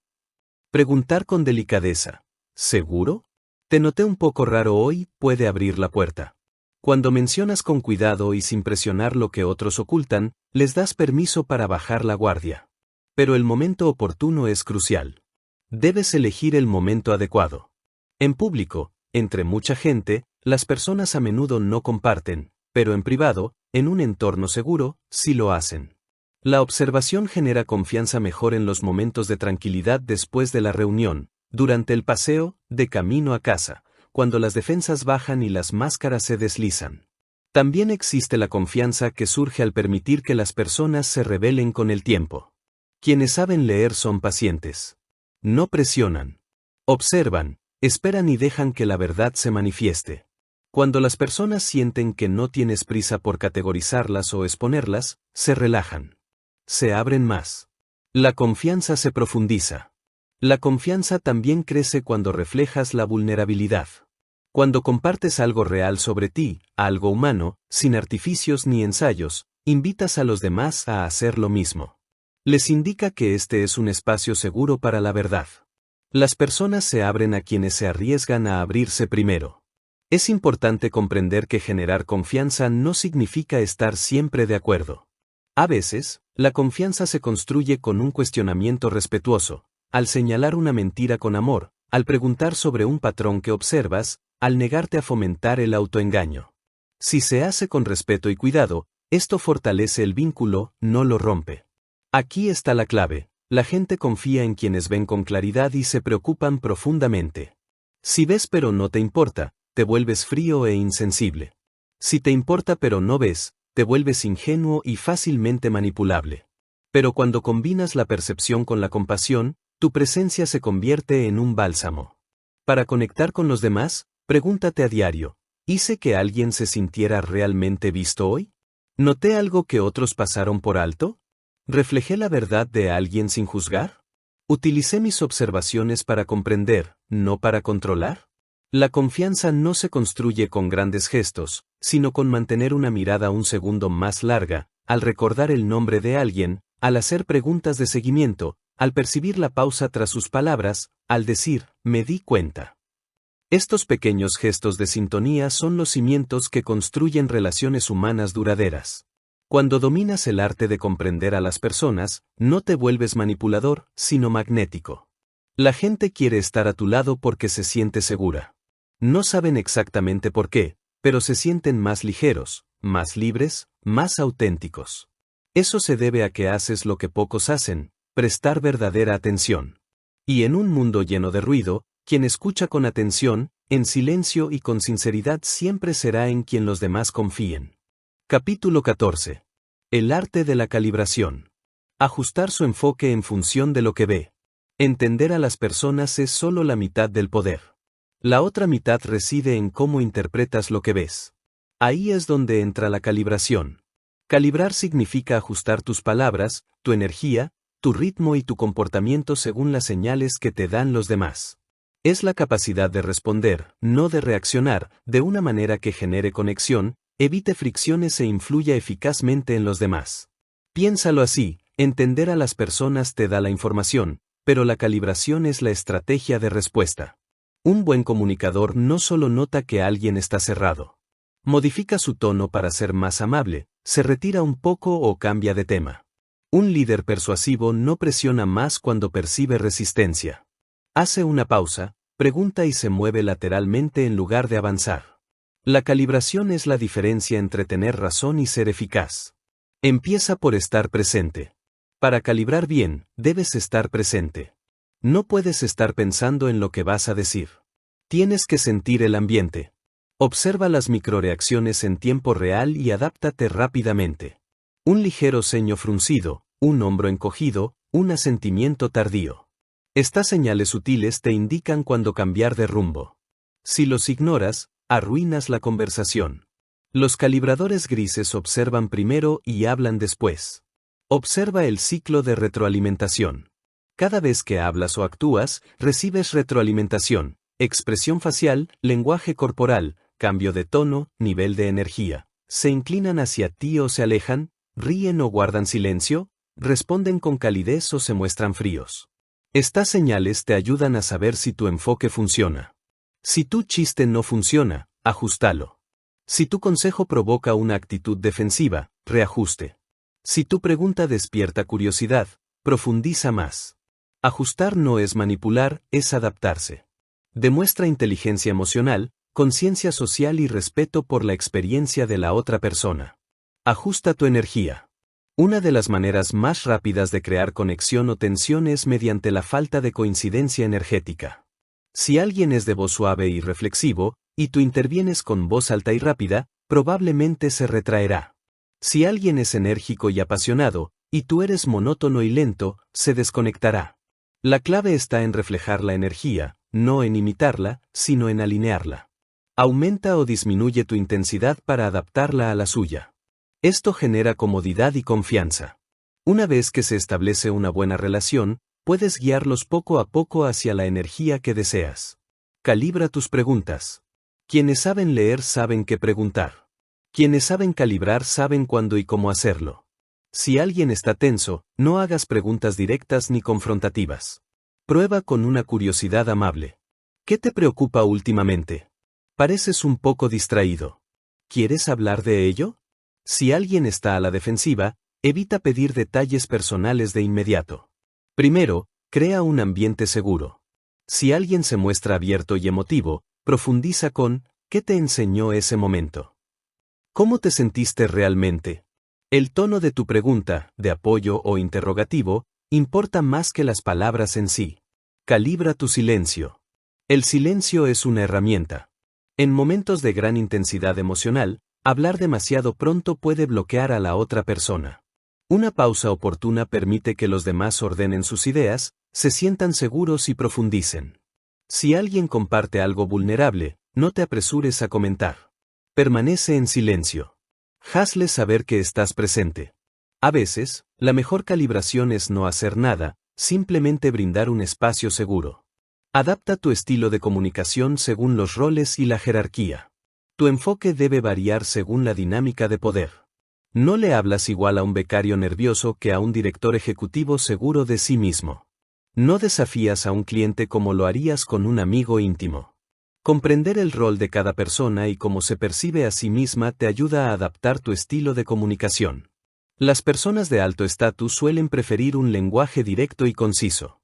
Preguntar con delicadeza, ¿seguro? Te noté un poco raro hoy, puede abrir la puerta. Cuando mencionas con cuidado y sin presionar lo que otros ocultan, les das permiso para bajar la guardia. Pero el momento oportuno es crucial. Debes elegir el momento adecuado. En público, entre mucha gente, Las personas a menudo no comparten, pero en privado, en un entorno seguro, sí lo hacen. La observación genera confianza mejor en los momentos de tranquilidad después de la reunión, durante el paseo, de camino a casa, cuando las defensas bajan y las máscaras se deslizan. También existe la confianza que surge al permitir que las personas se rebelen con el tiempo. Quienes saben leer son pacientes. No presionan. Observan, esperan y dejan que la verdad se manifieste. Cuando las personas sienten que no tienes prisa por categorizarlas o exponerlas, se relajan. Se abren más. La confianza se profundiza. La confianza también crece cuando reflejas la vulnerabilidad. Cuando compartes algo real sobre ti, algo humano, sin artificios ni ensayos, invitas a los demás a hacer lo mismo. Les indica que este es un espacio seguro para la verdad. Las personas se abren a quienes se arriesgan a abrirse primero. Es importante comprender que generar confianza no significa estar siempre de acuerdo. A veces, la confianza se construye con un cuestionamiento respetuoso, al señalar una mentira con amor, al preguntar sobre un patrón que observas, al negarte a fomentar el autoengaño. Si se hace con respeto y cuidado, esto fortalece el vínculo, no lo rompe. Aquí está la clave: la gente confía en quienes ven con claridad y se preocupan profundamente. Si ves pero no te importa, te vuelves frío e insensible. Si te importa pero no ves, te vuelves ingenuo y fácilmente manipulable. Pero cuando combinas la percepción con la compasión, tu presencia se convierte en un bálsamo. Para conectar con los demás, pregúntate a diario: ¿hice que alguien se sintiera realmente visto hoy? ¿Noté algo que otros pasaron por alto? ¿Reflejé la verdad de alguien sin juzgar? ¿Utilicé mis observaciones para comprender, no para controlar? La confianza no se construye con grandes gestos, sino con mantener una mirada un segundo más larga, al recordar el nombre de alguien, al hacer preguntas de seguimiento, al percibir la pausa tras sus palabras, al decir, me di cuenta. Estos pequeños gestos de sintonía son los cimientos que construyen relaciones humanas duraderas. Cuando dominas el arte de comprender a las personas, no te vuelves manipulador, sino magnético. La gente quiere estar a tu lado porque se siente segura. No saben exactamente por qué, pero se sienten más ligeros, más libres, más auténticos. Eso se debe a que haces lo que pocos hacen: prestar verdadera atención. Y en un mundo lleno de ruido, quien escucha con atención, en silencio y con sinceridad siempre será en quien los demás confíen. Capítulo 14. El arte de la calibración. Ajustar su enfoque en función de lo que ve. Entender a las personas es solo la mitad del poder. La otra mitad reside en cómo interpretas lo que ves. Ahí es donde entra la calibración. Calibrar significa ajustar tus palabras, tu energía, tu ritmo y tu comportamiento según las señales que te dan los demás. Es la capacidad de responder, no de reaccionar, de una manera que genere conexión, evite fricciones e influya eficazmente en los demás. Piénsalo así: entender a las personas te da la información, pero la calibración es la estrategia de respuesta. Un buen comunicador no solo nota que alguien está cerrado. Modifica su tono para ser más amable, se retira un poco o cambia de tema. Un líder persuasivo no presiona más cuando percibe resistencia. Hace una pausa, pregunta y se mueve lateralmente en lugar de avanzar. La calibración es la diferencia entre tener razón y ser eficaz. Empieza por estar presente. Para calibrar bien, debes estar presente. No puedes estar pensando en lo que vas a decir. Tienes que sentir el ambiente. Observa las microreacciones en tiempo real y adáptate rápidamente. Un ligero ceño fruncido, un hombro encogido, un asentimiento tardío. Estas señales sutiles te indican cuándo cambiar de rumbo. Si los ignoras, arruinas la conversación. Los calibradores grises observan primero y hablan después. Observa el ciclo de retroalimentación. Cada vez que hablas o actúas, recibes retroalimentación: expresión facial, lenguaje corporal, cambio de tono, nivel de energía. Se inclinan hacia ti o se alejan, ríen o guardan silencio, responden con calidez o se muestran fríos. Estas señales te ayudan a saber si tu enfoque funciona. Si tu chiste no funciona, ajústalo. Si tu consejo provoca una actitud defensiva, reajuste. Si tu pregunta despierta curiosidad, profundiza más. Ajustar no es manipular, es adaptarse. Demuestra inteligencia emocional, conciencia social y respeto por la experiencia de la otra persona. Ajusta tu energía. Una de las maneras más rápidas de crear conexión o tensión es mediante la falta de coincidencia energética. Si alguien es de voz suave y reflexivo, y tú intervienes con voz alta y rápida, probablemente se retraerá. Si alguien es enérgico y apasionado, y tú eres monótono y lento, se desconectará. La clave está en reflejar la energía, no en imitarla, sino en alinearla. Aumenta o disminuye tu intensidad para adaptarla a la suya. Esto genera comodidad y confianza. Una vez que se establece una buena relación, puedes guiarlos poco a poco hacia la energía que deseas. Calibra tus preguntas. Quienes saben leer saben qué preguntar. Quienes saben calibrar saben cuándo y cómo hacerlo. Si alguien está tenso, no hagas preguntas directas ni confrontativas. Prueba con una curiosidad amable. ¿Qué te preocupa últimamente? Pareces un poco distraído. ¿Quieres hablar de ello? Si alguien está a la defensiva, evita pedir detalles personales de inmediato. Primero, crea un ambiente seguro. Si alguien se muestra abierto y emotivo, profundiza con ¿qué te enseñó ese momento? ¿Cómo te sentiste realmente? El tono de tu pregunta, de apoyo o interrogativo, importa más que las palabras en sí. Calibra tu silencio. El silencio es una herramienta. En momentos de gran intensidad emocional, hablar demasiado pronto puede bloquear a la otra persona. Una pausa oportuna permite que los demás ordenen sus ideas, se sientan seguros y profundicen. Si alguien comparte algo vulnerable, no te apresures a comentar. Permanece en silencio. Hazle saber que estás presente. A veces, la mejor calibración es no hacer nada, simplemente brindar un espacio seguro. Adapta tu estilo de comunicación según los roles y la jerarquía. Tu enfoque debe variar según la dinámica de poder. No le hablas igual a un becario nervioso que a un director ejecutivo seguro de sí mismo. No desafías a un cliente como lo harías con un amigo íntimo. Comprender el rol de cada persona y cómo se percibe a sí misma te ayuda a adaptar tu estilo de comunicación. Las personas de alto estatus suelen preferir un lenguaje directo y conciso.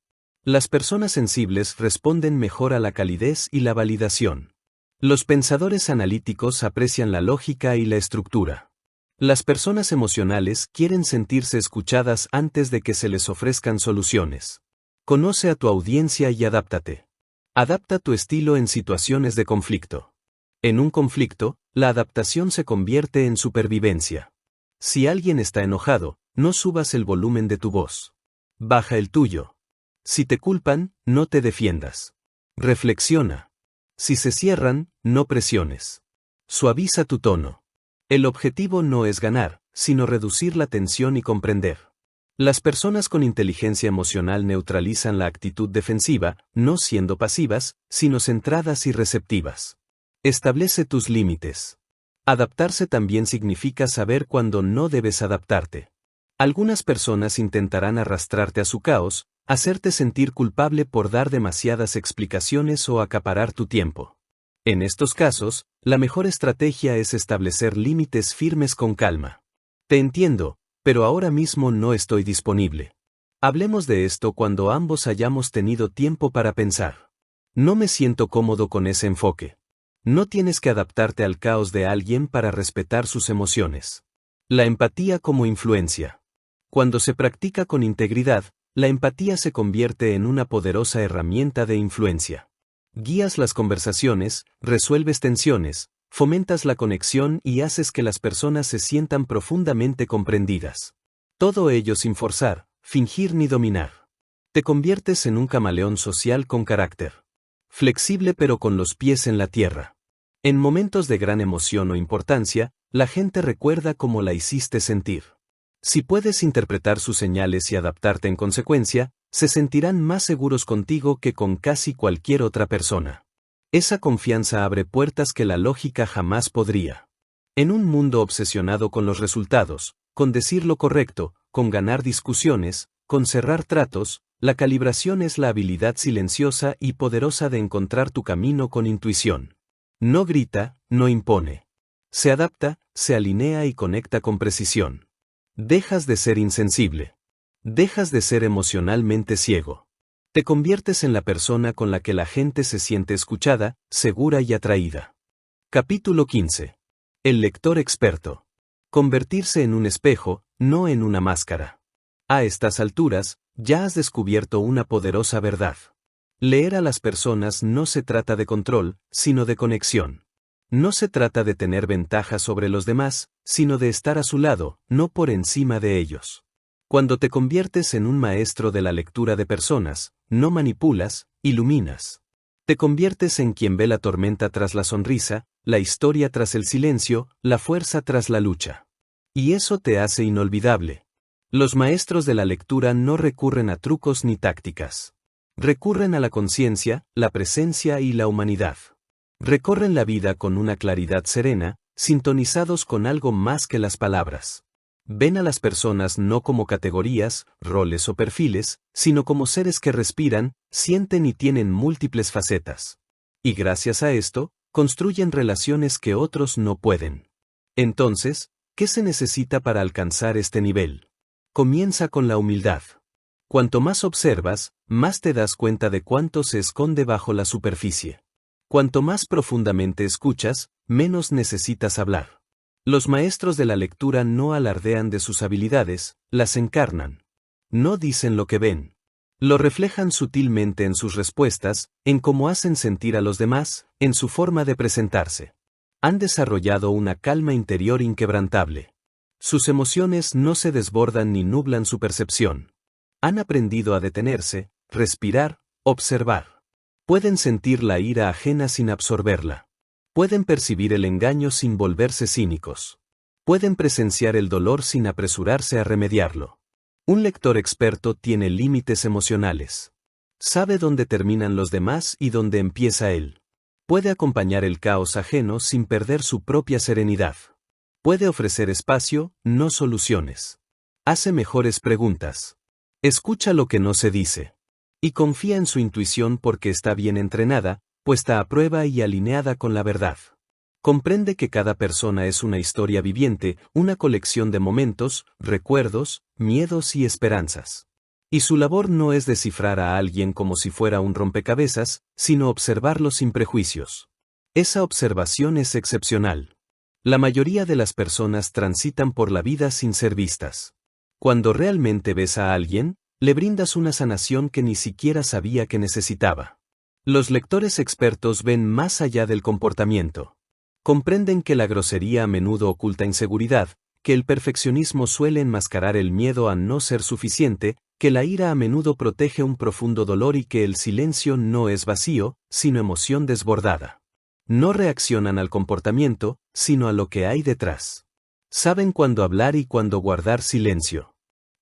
Las personas sensibles responden mejor a la calidez y la validación. Los pensadores analíticos aprecian la lógica y la estructura. Las personas emocionales quieren sentirse escuchadas antes de que se les ofrezcan soluciones. Conoce a tu audiencia y adáptate. Adapta tu estilo en situaciones de conflicto. En un conflicto, la adaptación se convierte en supervivencia. Si alguien está enojado, no subas el volumen de tu voz. Baja el tuyo. Si te culpan, no te defiendas. Reflexiona. Si se cierran, no presiones. Suaviza tu tono. El objetivo no es ganar, sino reducir la tensión y comprender. Las personas con inteligencia emocional neutralizan la actitud defensiva, no siendo pasivas, sino centradas y receptivas. Establece tus límites. Adaptarse también significa saber cuándo no debes adaptarte. Algunas personas intentarán arrastrarte a su caos, hacerte sentir culpable por dar demasiadas explicaciones o acaparar tu tiempo. En estos casos, la mejor estrategia es establecer límites firmes con calma. Te entiendo, pero ahora mismo no estoy disponible. Hablemos de esto cuando ambos hayamos tenido tiempo para pensar. No me siento cómodo con ese enfoque. No tienes que adaptarte al caos de alguien para respetar sus emociones. La empatía como influencia. Cuando se practica con integridad, la empatía se convierte en una poderosa herramienta de influencia. Guías las conversaciones, resuelves tensiones, fomentas la conexión y haces que las personas se sientan profundamente comprendidas. Todo ello sin forzar, fingir ni dominar. Te conviertes en un camaleón social con carácter. Flexible pero con los pies en la tierra. En momentos de gran emoción o importancia, la gente recuerda cómo la hiciste sentir. Si puedes interpretar sus señales y adaptarte en consecuencia, se sentirán más seguros contigo que con casi cualquier otra persona. Esa confianza abre puertas que la lógica jamás podría. En un mundo obsesionado con los resultados, con decir lo correcto, con ganar discusiones, con cerrar tratos, la calibración es la habilidad silenciosa y poderosa de encontrar tu camino con intuición. No grita, no impone. Se adapta, se alinea y conecta con precisión. Dejas de ser insensible. Dejas de ser emocionalmente ciego. Te conviertes en la persona con la que la gente se siente escuchada, segura y atraída. Capítulo 15. El lector experto. Convertirse en un espejo, no en una máscara. A estas alturas, ya has descubierto una poderosa verdad. Leer a las personas no se trata de control, sino de conexión. No se trata de tener ventaja sobre los demás, sino de estar a su lado, no por encima de ellos. Cuando te conviertes en un maestro de la lectura de personas, no manipulas, iluminas. Te conviertes en quien ve la tormenta tras la sonrisa, la historia tras el silencio, la fuerza tras la lucha. Y eso te hace inolvidable. Los maestros de la lectura no recurren a trucos ni tácticas. Recurren a la conciencia, la presencia y la humanidad. Recorren la vida con una claridad serena, sintonizados con algo más que las palabras. Ven a las personas no como categorías, roles o perfiles, sino como seres que respiran, sienten y tienen múltiples facetas. Y gracias a esto, construyen relaciones que otros no pueden. Entonces, ¿qué se necesita para alcanzar este nivel? Comienza con la humildad. Cuanto más observas, más te das cuenta de cuánto se esconde bajo la superficie. Cuanto más profundamente escuchas, menos necesitas hablar. Los maestros de la lectura no alardean de sus habilidades, las encarnan. No dicen lo que ven. Lo reflejan sutilmente en sus respuestas, en cómo hacen sentir a los demás, en su forma de presentarse. Han desarrollado una calma interior inquebrantable. Sus emociones no se desbordan ni nublan su percepción. Han aprendido a detenerse, respirar, observar. Pueden sentir la ira ajena sin absorberla. Pueden percibir el engaño sin volverse cínicos. Pueden presenciar el dolor sin apresurarse a remediarlo. Un lector experto tiene límites emocionales. Sabe dónde terminan los demás y dónde empieza él. Puede acompañar el caos ajeno sin perder su propia serenidad. Puede ofrecer espacio, no soluciones. Hace mejores preguntas. Escucha lo que no se dice. Y confía en su intuición porque está bien entrenada, puesta a prueba y alineada con la verdad. Comprende que cada persona es una historia viviente, una colección de momentos, recuerdos, miedos y esperanzas. Y su labor no es descifrar a alguien como si fuera un rompecabezas, sino observarlo sin prejuicios. Esa observación es excepcional. La mayoría de las personas transitan por la vida sin ser vistas. Cuando realmente ves a alguien, le brindas una sanación que ni siquiera sabía que necesitaba. Los lectores expertos ven más allá del comportamiento. Comprenden que la grosería a menudo oculta inseguridad, que el perfeccionismo suele enmascarar el miedo a no ser suficiente, que la ira a menudo protege un profundo dolor y que el silencio no es vacío, sino emoción desbordada. No reaccionan al comportamiento, sino a lo que hay detrás. Saben cuándo hablar y cuándo guardar silencio.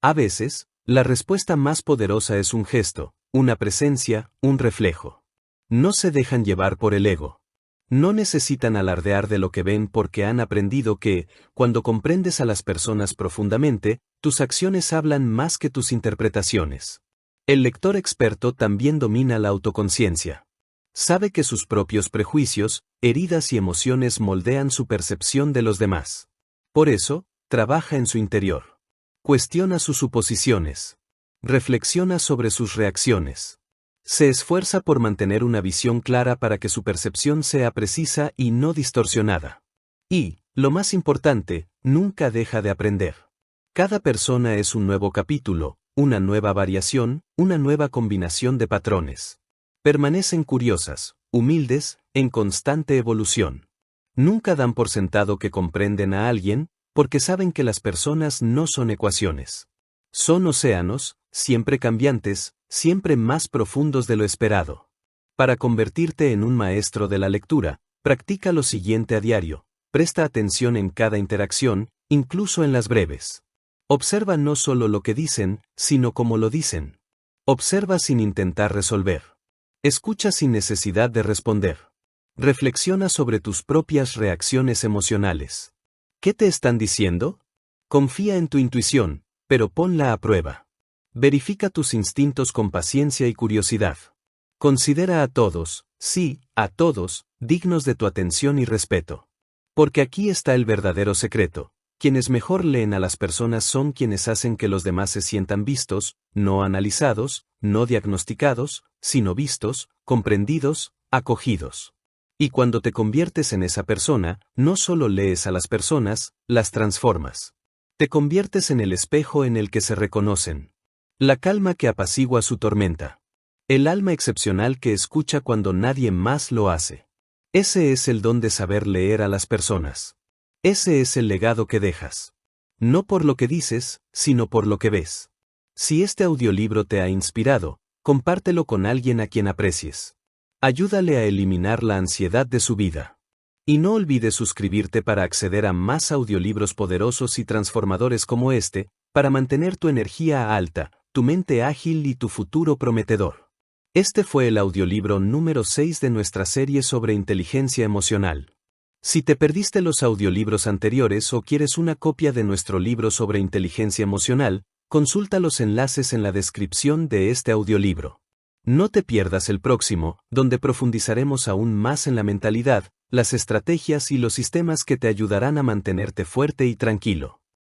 A veces, la respuesta más poderosa es un gesto, una presencia, un reflejo. No se dejan llevar por el ego. No necesitan alardear de lo que ven porque han aprendido que, cuando comprendes a las personas profundamente, tus acciones hablan más que tus interpretaciones. El lector experto también domina la autoconciencia. Sabe que sus propios prejuicios, heridas y emociones moldean su percepción de los demás. Por eso, trabaja en su interior. Cuestiona sus suposiciones. Reflexiona sobre sus reacciones. Se esfuerza por mantener una visión clara para que su percepción sea precisa y no distorsionada. Y, lo más importante, nunca deja de aprender. Cada persona es un nuevo capítulo, una nueva variación, una nueva combinación de patrones. Permanecen curiosas, humildes, en constante evolución. Nunca dan por sentado que comprenden a alguien, porque saben que las personas no son ecuaciones. Son océanos, siempre cambiantes, siempre más profundos de lo esperado. Para convertirte en un maestro de la lectura, practica lo siguiente a diario. Presta atención en cada interacción, incluso en las breves. Observa no solo lo que dicen, sino cómo lo dicen. Observa sin intentar resolver. Escucha sin necesidad de responder. Reflexiona sobre tus propias reacciones emocionales. ¿Qué te están diciendo? Confía en tu intuición, pero ponla a prueba. Verifica tus instintos con paciencia y curiosidad. Considera a todos, sí, a todos, dignos de tu atención y respeto. Porque aquí está el verdadero secreto. Quienes mejor leen a las personas son quienes hacen que los demás se sientan vistos, no analizados, no diagnosticados, sino vistos, comprendidos, acogidos. Y cuando te conviertes en esa persona, no solo lees a las personas, las transformas. Te conviertes en el espejo en el que se reconocen. La calma que apacigua su tormenta. El alma excepcional que escucha cuando nadie más lo hace. Ese es el don de saber leer a las personas. Ese es el legado que dejas. No por lo que dices, sino por lo que ves. Si este audiolibro te ha inspirado, compártelo con alguien a quien aprecies. Ayúdale a eliminar la ansiedad de su vida. Y no olvides suscribirte para acceder a más audiolibros poderosos y transformadores como este, para mantener tu energía alta, tu mente ágil y tu futuro prometedor. Este fue el audiolibro número 6 de nuestra serie sobre inteligencia emocional. Si te perdiste los audiolibros anteriores o quieres una copia de nuestro libro sobre inteligencia emocional, consulta los enlaces en la descripción de este audiolibro. No te pierdas el próximo, donde profundizaremos aún más en la mentalidad, las estrategias y los sistemas que te ayudarán a mantenerte fuerte y tranquilo.